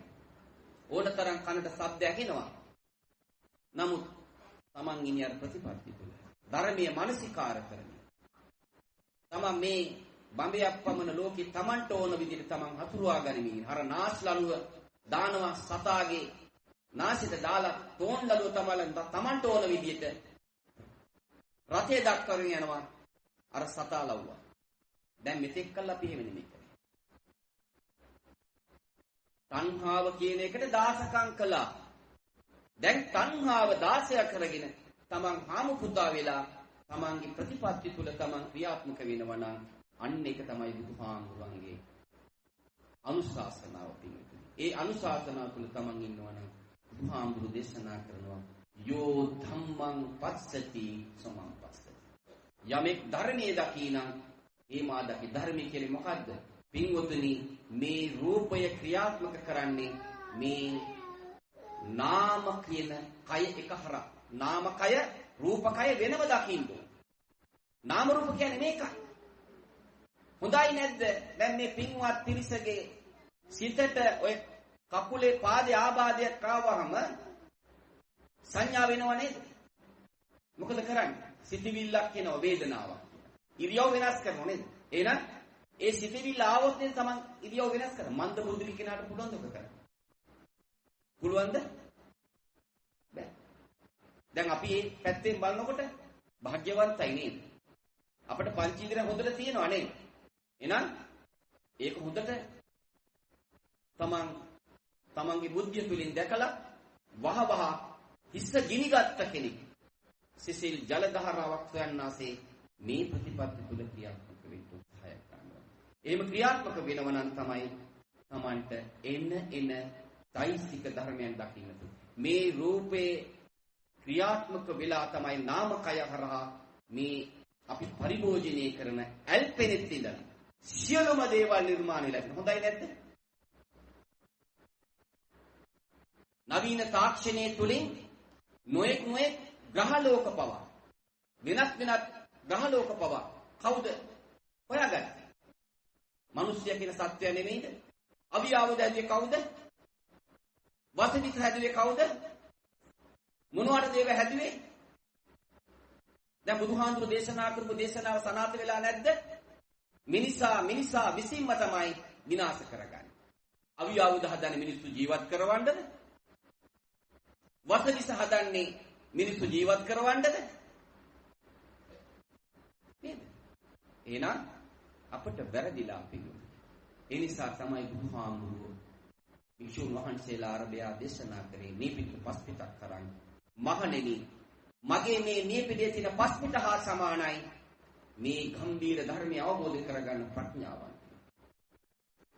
ඕනතරම් කනට ශබ්ද ඇහෙනවා. නමුත් තමන් ඉන්නේ අර ප්‍රතිපත්ති තුල. ධර්මයේ මානසිකාර කරන්නේ. තමන් මේ බඹයක් පමණ ලෝකේ තමන්ට ඕන විදිහට තමන් හසුරුවා ගනිමින් අර නාස්ලනුව දානවා සතාගේ නාසිත දාලා තෝන්ඩලුව තමන්ට ඕන විදිහට රතේ දක්වගෙන යනවා අර සතා ලව්වා. දැන් මෙතෙක් කල් අපි එහෙම නෙමෙයි කරේ. තණ්හාව කියන එකට දාසකම් කළා. දැන් තණ්හාව 16 කරගෙන තමන් හාමු පුතා වෙලා තමන්ගේ ප්‍රතිපත්ති තුල තමන් ක්‍රියාත්මක වෙනවා නම් අන්න ඒක තමයි බුදුහාමුදුරන්ගේ අනුශාසනාව පිළිතුරු. ඒ අනුශාසනාව තුල තමන් ඉන්නවා නම් බුදුහාමුදුරු දේශනා කරනවා යෝ ධම්මං පස්සති සමං පස්සති. යමෙක් ධර්මයේ දකිනම් ඒ මා දකි. ධර්මයේ කියන්නේ මොකද්ද? පින්වතුනි මේ රූපය ක්‍රියාත්මක කරන්නේ මේ නාම කියන කය එක හරක්. නාම කය රූප කය වෙනම දකින්න. නාම රූප කියන්නේ මේකයි. හොඳයි නැද්ද? දැන් මේ පින්වත් පිරිසගේ සිතට ඔය කකුලේ පාදේ ආබාධයක් ආවහම සංඥා වෙනව නේද? මොකද කරන්නේ? සිතිවිල්ලක් එනවා වේදනාවක්. ඉරියව් වෙනස් කරනවා නේද? එහෙනම් ඒ සිතිවිල්ල ආවොත් නේද තමන් ඉරියව් වෙනස් කරන්නේ. මන්ද බුද්ධි කෙනාට පුළුවන් ද ඔක කරන්න? පුළුවන්ද? බෑ. දැන් අපි මේ පැත්තෙන් බලනකොට භාග්‍යවන්තයි නේද? අපිට පංච ඉන්ද්‍රිය හොඳට තියෙනවා නේද? එහෙනම් ඒක හොඳට තමන්ගේ බුද්ධිය තුලින් දැකලා වහවහ හිස්ස ගිනිගත් කෙනෙක් සිසිල් ජල දහරාවක් සොයන්නාසේ මේ ප්‍රතිපත්ති තුල ක්‍රියාත්මක වෙන්න උත්සාහය කරනවා. එහෙම ක්‍රියාත්මක වෙනවා නම් තමයි තමන්ට එන දෛසික ධර්මයන් දකින්න. මේ රූපේ ක්‍රියාත්මක වෙලා තමයි නාමකය හරහා මේ අපි පරිභෝජනය කරන ඇල්පෙනෙත් ඉඳලා සියලුම දේවල් නිර්මාණය වෙලා. හොඳයි නැද්ද? නවීන තාක්ෂණයේ තුලින් නොඑක් ග්‍රහලෝක පවා වෙනත් ග්‍රහලෝක පවා කවුද හොයාගන්නේ? මිනිස්සය කියන සත්‍යය නෙමෙයිද? අවියාවද හැදුවේ කවුද? වසවිස හැදුවේ කවුද? මොනවටද ඒව හැදුවේ? දැන් බුදුහාඳුරු දේශනා කරපු දේශනාව සනාථ වෙලා නැද්ද? මිනිසා විසින්ම තමයි විනාශ කරගන්නේ. අවියාවද හදන්නේ මිනිස්සු ජීවත් කරවන්නද? වසවිස හදන්නේ මිනිස්සු ජීවත් කරවන්නද? නේද? එහෙනම් අපට වැරදිලා පිළිගන්න. ඒ නිසා තමයි බුදුහාමුදුරුවෝ වික්ෂුන් වහන්සේලා අරබයා දේශනා කරේ නීපිට පස්පිටක් කරන්. මහණෙනි, මගේ මේ නීපිටේ තියෙන පස්පිට හා සමානයි මේ ගම්බීර ධර්මය අවබෝධ කරගන්න ප්‍රඥාවන්ත.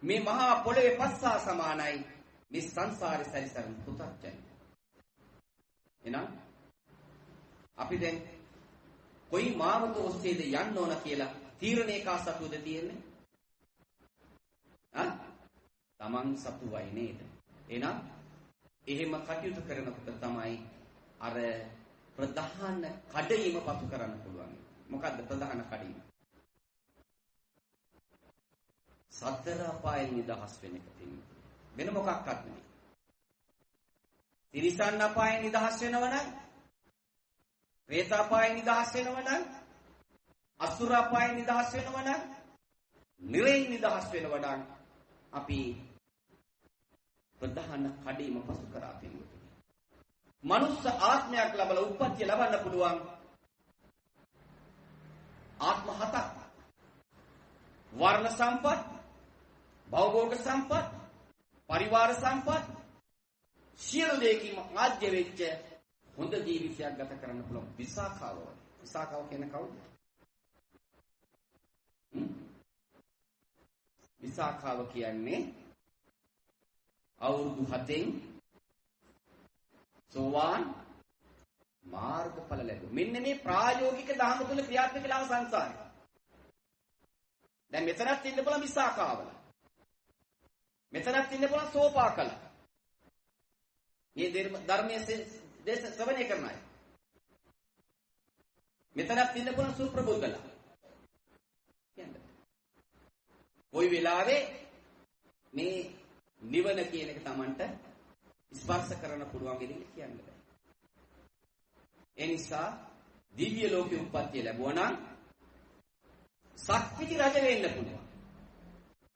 මේ මහා පොළවේ පස් හා සමානයි මේ සංසාරේ සැරිසරන පුතත්ජනය. එහෙනම් අපි දැන් කොයි මාවත ඔස්සේද යන්න ඕන කියලා තීරණේ කා සතුද තියෙන්නේ? තමන් සතුවයි නේද? එහෙනම් එහෙම කටයුතු කරනකොට තමයි අර ප්‍රධාන කඩයිම පසු කරන්න පුළුවන්. මොකද්ද ප්‍රධාන කඩයිම? සතර අපායෙන් නිදහස් වෙන එක තියෙනවා. වෙන මොකක්වත් නෙමෙයි. තිරිසන් අපායෙන් නිදහස් වෙනවනම්, പ്രേත අපායෙන් නිදහස් වෙනවනම්, අසුර අපායෙන් නිදහස් වෙනවනම්, නිරයෙන් නිදහස් වෙනවනම් අපි ප්‍රධාන කඩේම පසු කරා පිළිවෙත. මනුස්ස ආත්මයක් ලැබලා උප්පත්තිය ලබන්න පුළුවන් ආත්ම හතක්. වර්ණ සම්පත්, භෞගෝලික සම්පත්, පරිවාර සම්පත්, සියලු දෙයකින් ආජ්‍ය වෙච්ච හොඳ ජීවිතයක් ගත කරන්න පුළුවන් විසාකාව. විසාකාව කියන්නේ කවුද? විසාකාව කියන්නේ අවුරුදු 7න් සෝවාන් මාර්ගඵල ලැබුවා. මෙන්න මේ ප්‍රායෝගික ධර්ම තුල ක්‍රියාත්මක වෙලා සංසාරේ. දැන් මෙතනත් ඉන්න පුළුවන් විසාකාවල. මෙතනත් ඉන්න පුළුවන් සෝපාකල. මේ ධර්මයේ දේශ ශ්‍රවණය කරන අය. මෙතනත් ඉන්න පුළුවන් සුප්‍රබුද්ධලා. කියන්නේ. කොයි වෙලාවේ මේ නිවන කියන එක Tamanට ස්පර්ශ කරන්න පුළුවන් කියලා කියන්නේ බෑ. ඒ නිසා දිව්‍ය ලෝකේ උප්පත්තිය ලැබුවා නම් සක්විති රජ වෙන්න පුළුවන්.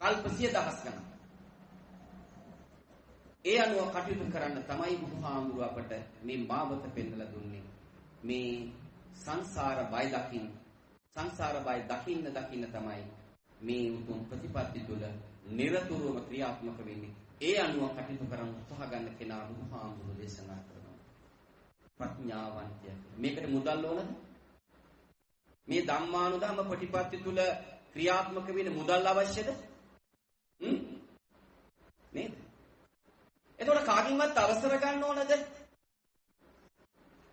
කල්ප 10000 ගණන්. ඒ අනුව කටයුතු කරන්න තමයි බුදුහාමුදුරුව අපට මේ මාවත පෙන්නලා දුන්නේ. මේ සංසාර බය දකින්න. සංසාර බය දකින්න තමයි මේ උතුම් ප්‍රතිපත්ති තුළ නිරතුරුවම ක්‍රියාත්මක වෙන්නේ. ඒ අනුව කටයුතු කරන් උත්සාහ ගන්න කෙනා බුදුහාමුදුරුවෝ දේශනා කරනවා. ප්‍රඥාවන්තය. මේකට මුදල් ඕනද? මේ ධම්මානුධම්ම ප්‍රතිපත්ති තුළ ක්‍රියාත්මක වෙන්න මුදල් අවශ්‍යද? නේද? එතකොට කාගින්වත් අවසර ගන්න ඕනද?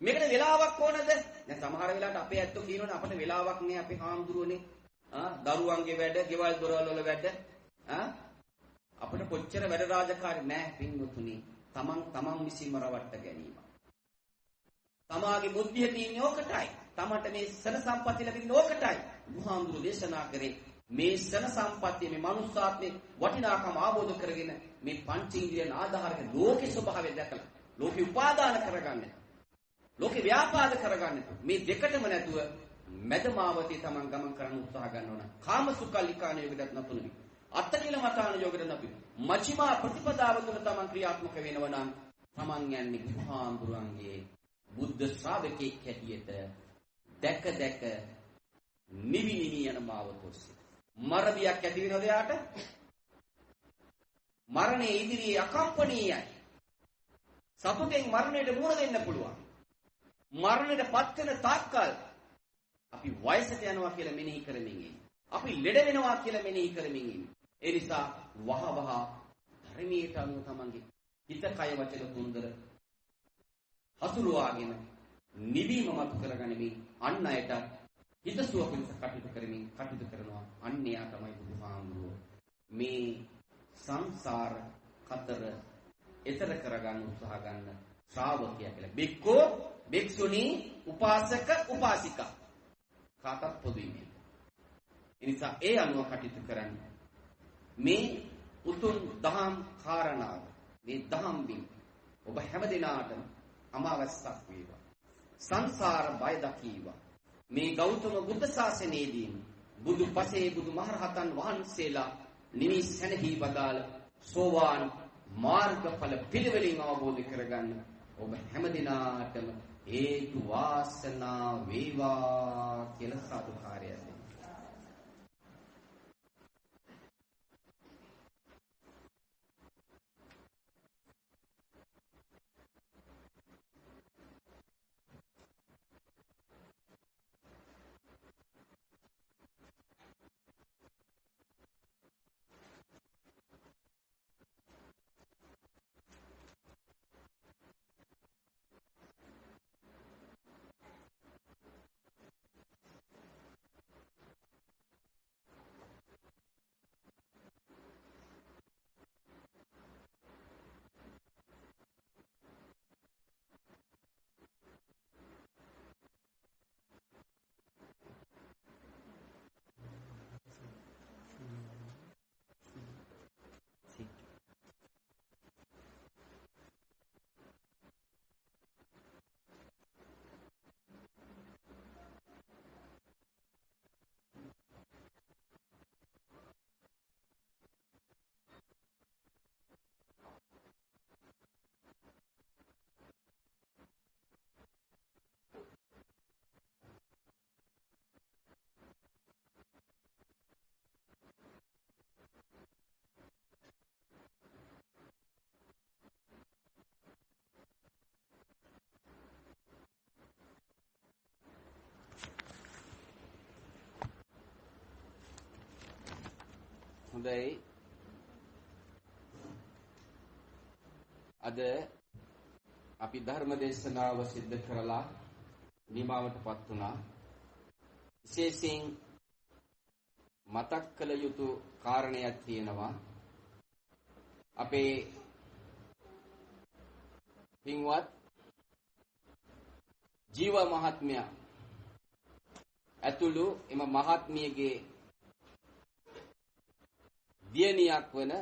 මේකට වෙලාවක් ඕනද? දැන් සමහර වෙලාවට අපේ ඇත්තෝ කියනවනේ අපිට වෙලාවක් නෑ අපේ හාමුදුරුවනේ. දරුවන්ගේ වැඩ, ගෙවල් දොරවල් වල වැඩ, අපිට කොච්චර වැඩ රාජකාරී නෑ පින්වතුනි. තමන් විසින්ම රවට්ට ගැනීම. තමාගේ බුද්ධිය තියෙන්නේ ඕකටයි. තමන්ට මේ සන සම්පත්තිය ලැබෙන්නේ ඕකටයි. බුදුහාමුදුරු දේශනා කරේ මේ සන සම්පත්තිය මේ මනුස්සාත්මේ වටිනාකම ආબોධ කරගෙන මේ පංචේන්ද්‍රියන් ආධාරක ලෝකේ ස්වභාවය දැකලා ලෝකේ උපාදාන කරගන්න. ලෝකේ ව්‍යාපාද කරගන්න. මේ දෙකටම නැතුව මැදමාවතේ තමන් ගමන් කරන්න උත්සාහ ගන්නවා නම් කාමසුකල්ලිකාන යෝගයට නතුනි. අත්තකිල මතාන යෝගයට නැපි. මජ්ක්‍ධිමා ප්‍රතිපදාව තුළ තමන් ක්‍රියාත්මක වෙනවා නම් තමන් යන්නේ බුදුහාමුදුරන්ගේ බුද්ධ ශ්‍රාවකෙක් හැටියට දැක නිවි යන මාවතෝසේ. මරණයක් ඇති වෙනවද යාට? මරණය ඉදිරියේ අකම්පනීයයි. සතුටෙන් මරණයට මුහුණ දෙන්න පුළුවන්. මරණයටපත් වෙන තාක්කල් අපි වයසට යනවා කියලා මෙනෙහි කරමින් ඉන්නේ. අපි ලෙඩ වෙනවා කියලා මෙනෙහි කරමින් ඉන්නේ. ඒ නිසා වහවහ ධර්මයට අනුව තමන්ගේ හිත කය වචන තුන්දර හසුරුවාගෙන නිවීම මතු කරගනිමින් අන් අයට හිතසුව පිණිස කටයුතු කරනවා. අන්‍යයා තමයි බුදුහාමුදුරුවෝ මේ සංසාර කතර එතර කරගන්න උත්සාහ ගන්න ශ්‍රාවකයා කියලා. බික්කෝ, බික්ෂුණී, උපාසක, උපාසිකා කාටත් පොදුයි මේ. ඒ නිසා ඒ අනුව කටයුතු කරන්න. මේ උතුම් දහම් කාරණාව මේ දහම් බිම් ඔබ හැමදිනාටම අමාවස්යක් වේවා. සංසාර බය දකීවා. මේ ගෞතම බුද්ධ ශාසනයේදී බුදු පසේ බුදු මහරහතන් වහන්සේලා නිවි සැනහි වදාළ සෝවාන් මාර්ගඵල පිළිවෙලින් අවබෝධ කරගන්න ඔබ හැමදිනාටම හේතු වාසනා වේවා කියලා සාදුකාරය දෙන්න. හොඳයි. අද අපි ධර්ම දේශනාව සිද්ධ කරලා නිමාවටපත් වුණා. විශේෂයෙන් මතක් කළ යුතු කාරණයක් තියෙනවා. අපේ පින්වත් ජීව මහත්මයා ඇතුළු එම මහත්මියගේ දියණියක් වන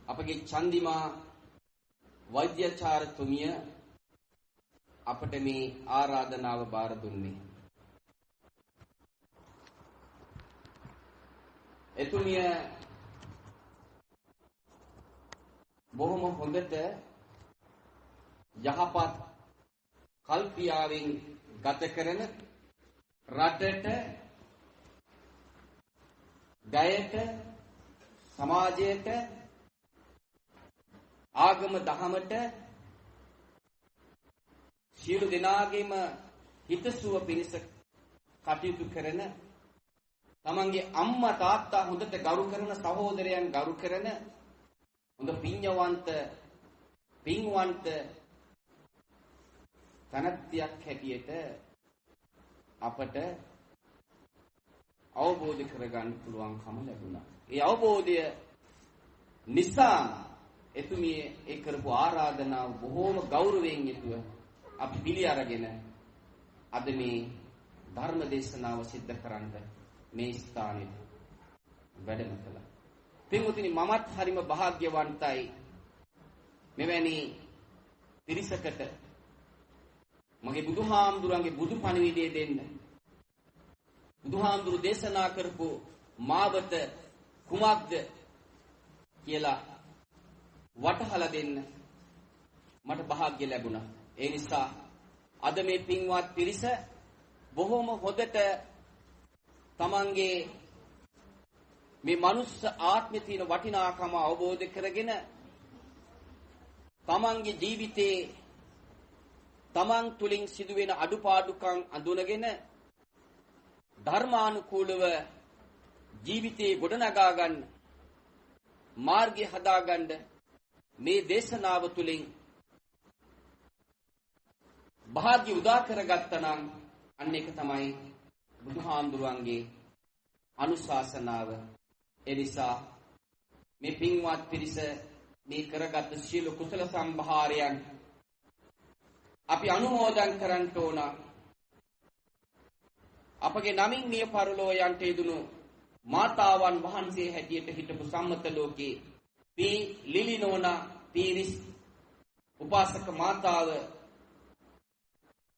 අපගේ චන්දිමා වෛද්‍යාචාර්යතුමිය අපට මේ ආරාධනාව බාර දුන්නේ. එතුමිය බොහොම හොඳට යහපත් කල්පියාවෙන් ගත කරන රටට ගයට සමාජයට ආගම දහමට සියලු දෙනාගේම හිතසුව පිණිස කටයුතු කරන තමන්ගේ අම්මා තාත්තා හොඳට ගරු කරන සහෝදරයන් ගරු කරන හොඳ පින්වන්ත තනත්තියක් හැටියට අපට අවබෝධ කරගන්න පුළුවන්කම ලැබුණා. ඒ අවබෝධය නිසා එතුමිය ඒ කරපු ආරාධනාව බොහෝම ගෞරවයෙන් යුතුව අපි පිළි අරගෙන අද මේ ධර්ම දේශනාව සිද්ධ කරන්න මේ ස්ථානෙට වැඩම කළා. පින්වතුනි, මමත් හරිම වාසනාවන්තයි මෙවැනි පිරිසකට මගේ බුදුහාමුදුරන්ගේ බුදු පණිවිඩය දෙන්න. බුදුහාමුදුරු දේශනා කරපු මාවත කුමක්ද කියලා වටහලා දෙන්න මට වාසනාව ලැබුණා. ඒ නිසා අද මේ පින්වත් පිරිස බොහොම හොඳට තමන්ගේ මේ මනුස්ස ආත්මේ තියෙන වටිනාකම අවබෝධ කරගෙන තමන්ගේ ජීවිතේ තමන් තුලින් සිදුවෙන අඩුපාඩුකම් අඳුනගෙන ධර්මානුකූලව ජීවිතේ ගොඩනගා ගන්න මාර්ගය හදා ගන්න මේ දේශනාව තුලින් භාග්‍ය උදා කරගත්තා නම් අන්න ඒක තමයි බුදුහාමුදුරන්ගේ අනුශාසනාව. ඒ නිසා මේ පින්වත් පිරිස මේ කරගත් සියලු කුසල සම්භාරයන් අපි අනුමෝදන් කරන්න ඕන. අපගේ නමින් මිය පරලෝ යන්ට යෙදුණු මාතාවන් වහන්සේ හැටියට හිටපු සම්මත ලෝකේ පී ලිලිනෝනා පීරිස් උපාසක මාතාව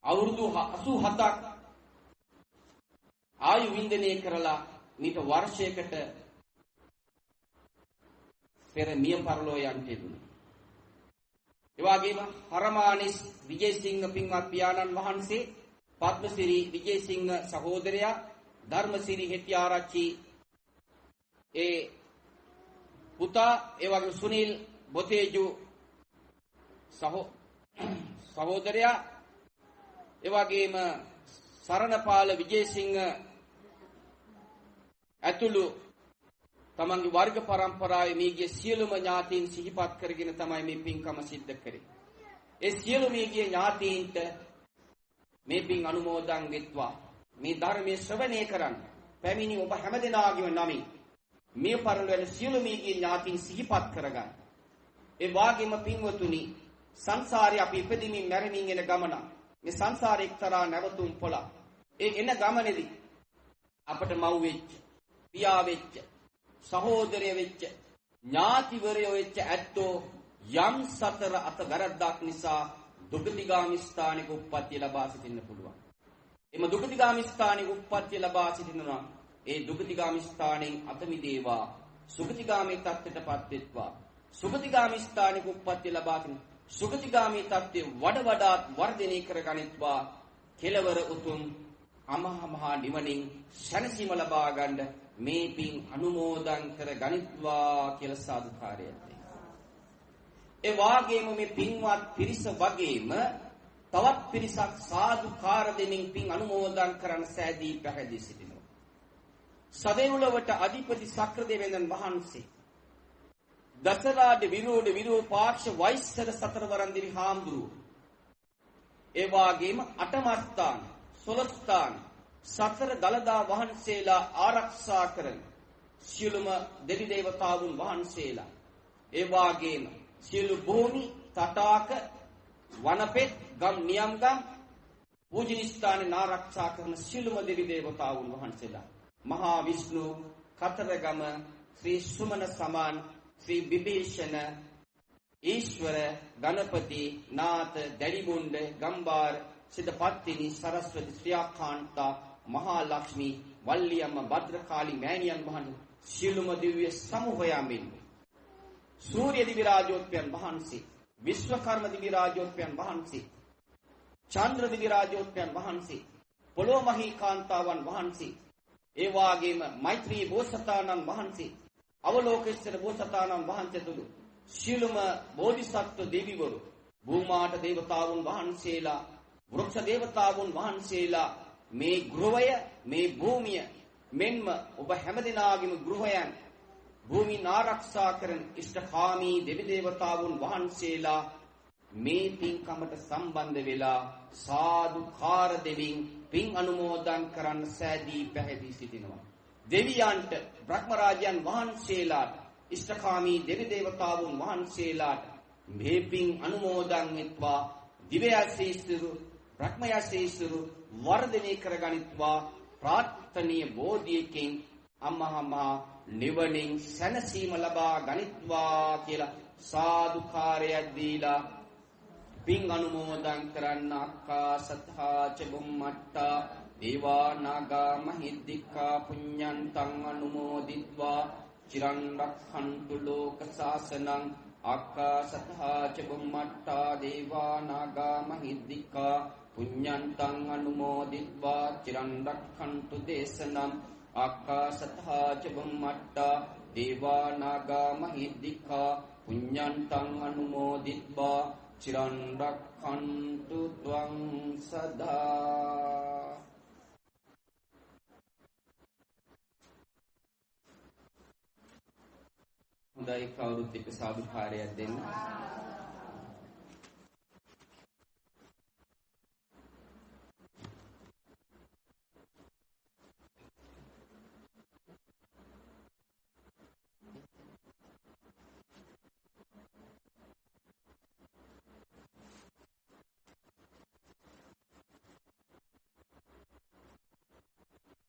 අවුරුදු 87ක් ආයු වින්දනය කරලා මීට වර්ෂයකට පෙර මිය පරලෝ යන්ට යෙදුණා. ඒ වගේම හරමානිස් විජේසිංහ පින්වත් පියාණන් වහන්සේ පද්මසිරි විජේසිංහ සහෝදරයා ධර්මසිරි හෙට්ටිආරච්චි ඒ පුතා ඒ වගේම සුනිල් බොතේජු සහෝදරයා ඒ වගේම සරණපාල විජේසිංහ ඇතුළු තමන්ගේ වර්ග පරම්පරාවේ මේගේ සියලුම ඥාතීන් සිහිපත් කරගෙන තමයි මේ පින්කම සිද්ධ කරේ. ඒ සියලු මේගේ ඥාතීන්ට මේ පින් අනුමෝදන් වෙත්වා. මේ ධර්මයේ ශ්‍රවණය කරන්න පැමිණි ඔබ හැමදෙනාගේම නමින් මේ පරලෝ වෙන සියලු මේගේ ඥාතීන් සිහිපත් කරගන්න. ඒ වාගේම පින්වතුනි සංසාරේ අපි ඉපදෙමින් මැරෙමින් එන ගමන මේ සංසාරේ එක්තරා නැවතුම් පොළ. ඒ එන ගමනේදී අපට මව් වෙච්ච, පියා වෙච්ච, සහෝදරය වෙච්ච, ඥාතිවරයෝ වෙච්ච ඇත්තෝ යම් සතර අත වැරද්දක් නිසා දුගතිගාමී ස්ථානික උප්පත්තිය ලබා සිටින්න පුළුවන්. එම දුගතිගාමී ස්ථානික උප්පත්තිය ලබා සිටිනවා. ඒ දුගතිගාමී ස්ථානෙන් අත මිදේවා. සුගතිගාමී තත්ත්වයටපත් වෙත්වා. සුගතිගාමී ස්ථානික උප්පත්තිය ලබා සිටින සුගතිගාමී තත්ත්වය වඩාත් වර්ධනය කරගනිත්වා. කෙලවර උතුම් අමහා නිවනින් සැනසීම ලබා ගන්න මේ පින් අනුමෝදන් කර ගනිත්වා කියලා සාදුකාරයක් දෙනවා. ඒ වාගේම මේ පින්වත් පිරිස වගේම තවත් පිරිසක් සාදුකාර දෙමින් පින් අනුමෝදන් කරන සෑදී පැහැදී සිටිනවා. සදෙව්ලොවට අධිපති සක්‍රදේවයන්න් වහන්සේ දසරාජ විරූපාක්ෂ වෛශ්‍යර සතරවරන් දිවි හාමුදුරුවෝ ඒ වාගේම අටමස්ථාන සොළොස්ථාන සතර දළදා වහන්සේලා ආරක්ෂා කරන සියලුම දෙවි දේවතාවුන් වහන්සේලා ඒ වාගේම සියලු භූමි තටාක වනපෙත් ගම් නියම්ගම් පූජනීය ස්ථාන ආරක්ෂා කරන සියලුම දෙවි දේවතාවුන් වහන්සේලා මහා විෂ්ණු කතරගම ශ්‍රී සුමන සමාන් ශ්‍රී විභීෂණ ඊශ්වර ගණපති නාත දැඩිමුණ්ඩ ගම්බාර සිද්ධපත්තිනි සරස්වති ශ්‍රියාකාන්තා මහා ලක්ෂ්මී වල්ලියම්ම භද්‍රකාලී මෑණියන් වහන්සේ සියලුම දිව්‍ය සමූහයන්ෙන් සූර්ය දිවි රාජෝත්පයන් වහන්සේ විශ්වකර්ම දිවි රාජෝත්පයන් වහන්සේ චන්ද්‍ර දිවි රාජෝත්පයන් වහන්සේ පොළොව මහී කාන්තාවන් වහන්සේ ඒ වාගේම මෛත්‍රී බෝසතාණන් වහන්සේ අවලෝකේශ්වර බෝසතාණන් වහන්සේ තුළු සියලුම බෝධිසත්ව දෙවිවරු භූමාට දේවතාවුන් වහන්සේලා වෘක්ෂ දේවතාවුන් වහන්සේලා මේ ගෘහය මේ භූමිය මෙන්ම ඔබ හැමදෙනාගේම ගෘහයන් භූමින් ආරක්ෂා කරන ඉෂ්ඨකාමී දෙවි දේවතාවුන් වහන්සේලා මේ පින්කමට සම්බන්ධ වෙලා සාදුකාර දෙමින් පින් අනුමෝදන් කරන්න සෑදී පැහැදී සිටිනවා. දෙවියන්ට බ්‍රහ්ම රාජයන් වහන්සේලාට ඉෂ්ඨකාමී දෙවි දේවතාවුන් වහන්සේලාට මේ පින් අනුමෝදන් වෙත්වා. දිව්‍යශීස්තුරු බ්‍රහ්මයශීස්තුරු වර්ධනය කරගනිත්වා. ප්‍රාර්ථනීය බෝධියකින් අම්මහමා නිවනින් සැනසීම ලබා ගනිත්වා කියලා සාදුකාරයක් දීලා පින් අනුමෝදන් කරන්න. අක්කා සත්තා ච බුම්මට්ටා දේවා නාග මහිද්దికා පුඤ්ඤන්තං අනුමෝදිත්වා චිරන් රක්ඛන්තු ලෝක සාසනං. අක්කා සත්තා ච බුම්මට්ටා දේවා නාග මහිද්దికා පුඤ්ඤන්තං අනුමෝදිත්වා චිරන් රක්ඛන්තු දේශනං. අක්කා සත්තා ච බුම්මට්ටා දේවා නාග මහිද්దికා පුඤ්ඤන්තං අනුමෝදිත්වා චිරන් රක්ඛන්තු ත්වං සදා. හොඳයි, කවුරුත් එක්ක සාදුකාරයක් දෙන්න.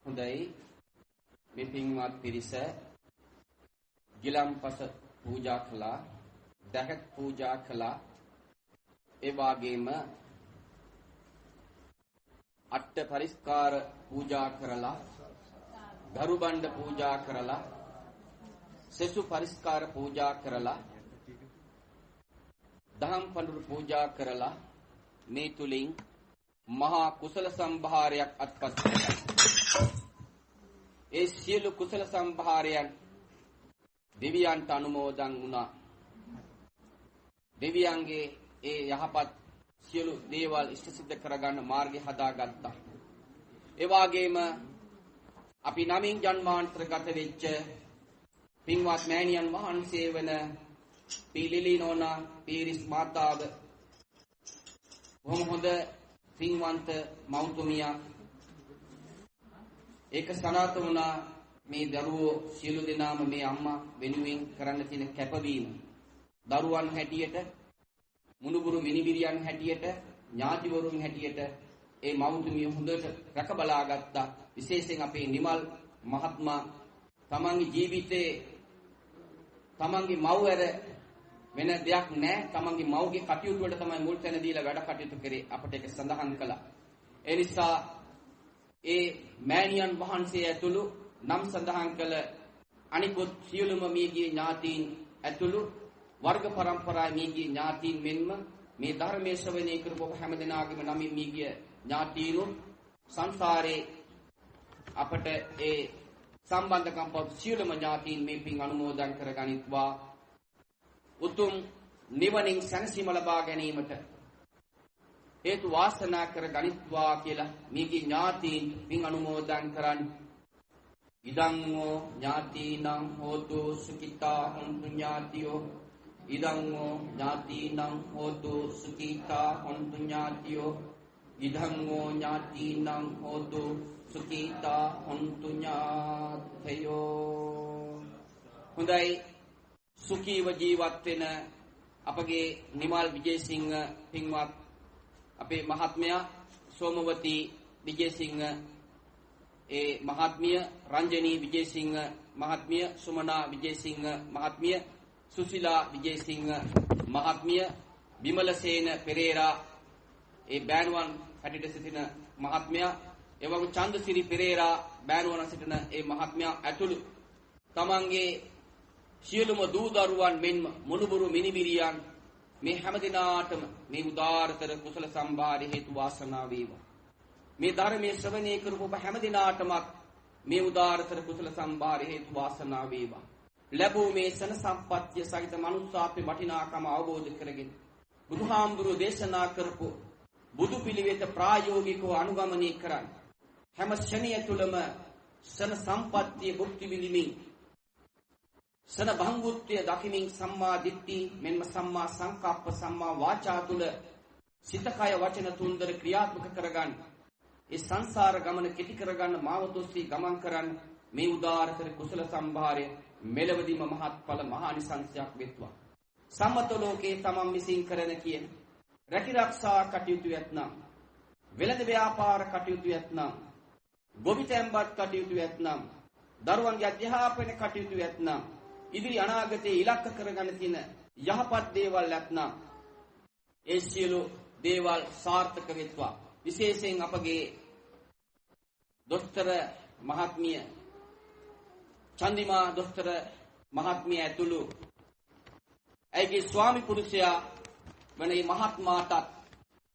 හොඳයි, මේ පින්වත් පිරිස ගිලම්පස පූජා කළා, දහත් පූජා කළා, ඒ වගේම අට්ඨ පරිස්කාර පූජා කරලා, ගරුබණ්ඩ පූජා කරලා, සෙසු පරිස්කාර පූජා කරලා, දහම් පඬුරු පූජා කරලා මේ තුලින් මහා කුසල සම්භාරයක් අත්පත් කරගන්නවා. ඒ සියලු කුසල සම්භාරයන් දෙවියන්ට අනුමෝදන් වුණා. දෙවියන්ගේ ඒ යහපත් සියලු දේවල් ඉෂ්ට සිද්ධ කරගන්න මාර්ගය හදාගත්තා. ඒ වගේම අපි නමින් ජන්මාන්තරගත වෙච්ච පින්වත් මෑණියන් වහන්සේ වන පීලිලි නෝනා පීරිස් මාතාව බොහොම හොඳ පින්වන්ත මෞතුමියක්. ඒක සනාත වුණා මේ දරුවෝ සියලු දෙනාම මේ අම්මා වෙනුවෙන් කරන්න තියෙන කැපවීම. දරුවන් හැටියට, මුණුබුරු මිනිබිරියන් හැටියට, ඥාතිවරුන් හැටියට ඒ මෞතුමිය හොඳට රැක බලාගත්තා. විශේෂයෙන් අපේ නිමල් මහත්මයා තමන්ගේ ජීවිතේ තමන්ගේ මව් ඇර වෙන දෙයක් නැහැ. තමන්ගේ මව්ගේ කටයුතු වලට තමයි මුල් තැන දීලා වැඩ කටයුතු කරේ. අපට ඒක සඳහන් කළා. ඒ නිසා ඒ මෑණියන් වහන්සේ ඇතුළු නම් සඳහන් කළ අනිකුත් සියලුම මියගිය ඥාතීන් ඇතුළු වර්ග පරම්පරාවේ මියගිය ඥාතීන් මෙන්ම මේ ධර්මයේ ශ්‍රවණය කරපු හැම දෙනාගේම නමින් මියගිය ඥාතීන් සංසාරේ අපට ඒ සම්බන්ධකම් පොත් සියලුම ඥාතීන් මේ පින් අනුමෝදන් කරගනිත්වා. උතුම් නිවනින් සැනසීම ලබා ගැනීමට හේතු වාසනා කර ගනිත්වා කියලා මේකේ ඥාතීන් පින් අනුමෝදන් කරන්. ඉදං ෝ ඥාතීනං හෝතු සුඛිතා හොන්තු ඥාතියෝ. ඉදං ෝ ඥාතීනං හෝතු සුඛිතා හොන්තු ඥාතියෝ. ඉදං ෝ ඥාතීනං හෝතු සුඛිතා හොන්තු ඥාතයෝ. හොඳයි, සුඛීව ජීවත් වෙන අපගේ නිමල් විජේසිංහ පින්වත් අපේ මහත්මයා, සෝමවති විජේසිංහ ඒ මහත්මිය, රංජනී විජේසිංහ මහත්මිය, සුමනා විජේසිංහ මහත්මිය, සුසිලා විජේසිංහ මහත්මිය, විමලසේන පෙරේරා ඒ බෑනුවන් හැටියට සිටින මහත්මයා, එවගේ චන්දසිරි පෙරේරා බෑනුවන් සිටින ඒ මහත්මයා ඇතුළු තමන්ගේ සියලුම දූ දරුවන් මෙන්ම මුණුබුරු මිනිබිරියන් මේ හැම දිනාටම මේ උදාාරතර කුසල සම්භාරය හේතු වාසනා වේවා. මේ ධර්මයේ ශ්‍රවණය කරපු හැම දිනාටම මේ උදාාරතර කුසල සම්භාරය හේතු වාසනා වේවා. ලැබූ මේ සන සම්පත්‍ය සහිත මනුස්සාපේ වටිනාකම අවබෝධ කරගෙන බුදුහාමුදුරුවෝ දේශනා කරපු බුදු පිළිවෙත ප්‍රායෝගිකව අනුගමනය කරන් හැම ශනිය තුලම සන සම්පත්‍ය භුක්ති විඳිමින් සන භංගුත්වය දකිමින් සම්මා දිට්ඨි මෙන්ම සම්මා සංකප්ප සම්මා වාචා තුල සිත කය වචන තුන්දර ක්‍රියාත්මක කරගන්න. ඒ සංසාර ගමන කෙටි කරගන්න මාවතොස්සී ගමන් කරන්න මේ උදාාරතර කුසල සම්භාරය මෙලවදීම මහත්ඵල මහානිසංසයක් වෙත්වා. සම්මත ලෝකේ තමන් විසින් කරන කියන රැකිරක්ෂා කටයුතු යත්නම්, වෙළඳ ව්‍යාපාර කටයුතු යත්නම්, ගොවිතැන්පත් කටයුතු යත්නම්, දරුවන්ගේ අධ්‍යාපන කටයුතු යත්නම්, ඉදිරි අනාගතයේ ඉලක්ක කරගන්න තියෙන යහපත් දේවල් නැත්නම් ඒ සියලු දේවල් සාර්ථක වෙත්වා. විශේෂයෙන් අපගේ දොස්තර මහත්මිය චන්දිමා දොස්තර මහත්මිය ඇතුළු ඇයගේ ස්වාමි පුරුෂයා වන මේ මහත්මාටත්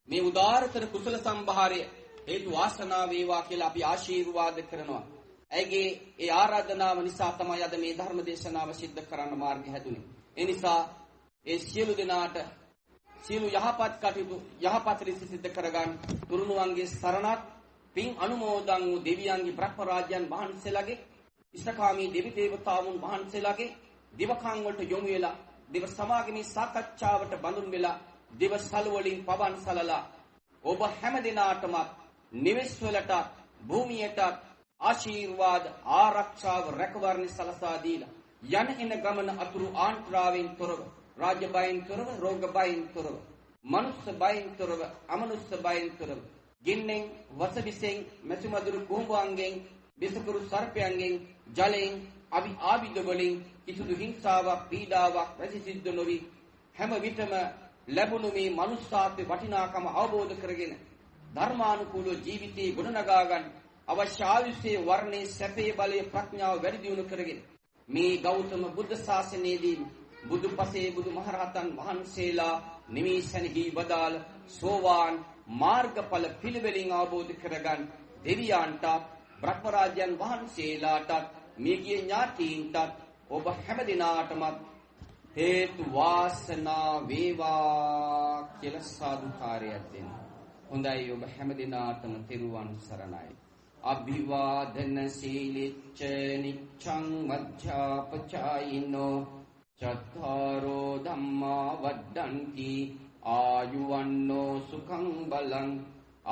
මේ උදාාරතර කුසල සම්භාරය හේතු වාසනා වේවා කියලා අපි ආශිර්වාද කරනවා. ඇයගේ ඒ ආරාධනාව නිසා තමයි අද මේ ධර්ම දේශනාව සිද්ධ කරන්න මාර්ගය හැදුනේ. ඒ නිසා ඒ සියලු දෙනාට සියලු යහපත් කටයුතු යහපත් ලෙස සිද්ධ කරගන්න තුරුණුවන්ගේ සරණත් පින් අනුමෝදන් වූ දෙවියන්ගේ බ්‍රහ්ම රාජ්‍යයන් වහන්සේලාගේ ඉෂ්ඨකාමී දෙවි දේවතාවුන් වහන්සේලාගේ දිවකම් වලට යොමු වෙලා දිව සමාගමේ සාකච්ඡාවට බඳුන් වෙලා දිවසල් වලින් පවන් සලලා ඔබ හැම දිනාටම නිවෙස් වලට භූමියට ආශිර්වාද ආරක්ෂාව රැකවරණ සලසා දීලා යන එන ගමන අතුරු ආන්ත්‍රාවෙන් තොරව, රාජ්‍ය බයෙන් තොරව, රෝග බයෙන් තොරව, මනුස්ස බයෙන් තොරව, අමනුස්ස බයෙන් තොරව, ගින්නෙන්, වසවිසෙන්, මැසුමදුරු කුඹුවන්ගෙන් විසකුරු සර්පයන්ගෙන් ජලයෙන් ආවිද වලින් කිසිදු හිංසාවක් පීඩාවක් ප්‍රතිසිද්ධ නොවි හැම විටම ලැබුණු මේ මනුස්සාත්වයේ වටිනාකම අවබෝධ කරගෙන ධර්මානුකූල ජීවිතේ ගොඩනගා ගන්න අවශ්‍ය ආයුෂයේ වර්ණයේ සැපේ බලයේ ප්‍රඥාව වැඩි දියුණු කරගෙන මේ ගෞතම බුද්ධ ශාසනයේදී බුදුපසේ බුදුමහරහතන් වහන්සේලා නිමිසෙහි වදාළ සෝවාන් මාර්ගඵල පිළිවෙලින් අවබෝධ කරගන්න දෙවියන්ට බ්‍රහ්ම රාජ්‍යයන් වහන්සේලාට මේගිය ඥාතීන්ට ඔබ හැම දිනාටම හේතු වාසනා වේවා කියලා සාදුකාරයක් දෙන්න. හොඳයි ඔබ හැම දිනාටම තෙරුවන් සරණයි. අභිවාදන සීලිච්ච නිච්ඡං මච්ඡාපචායිනෝ චත්තාරෝ ධම්මා වඩ්ඩಂತಿ ආයුවන්නෝ සුඛං බලං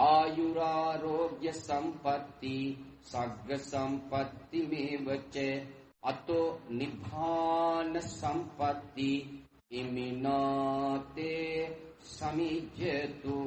ආයුරාෝග්‍ය සම්පatti සග්ග සම්පatti මේවච අතෝ නිභාන සම්පatti ඉමිනාතේ සමිජ්ජතු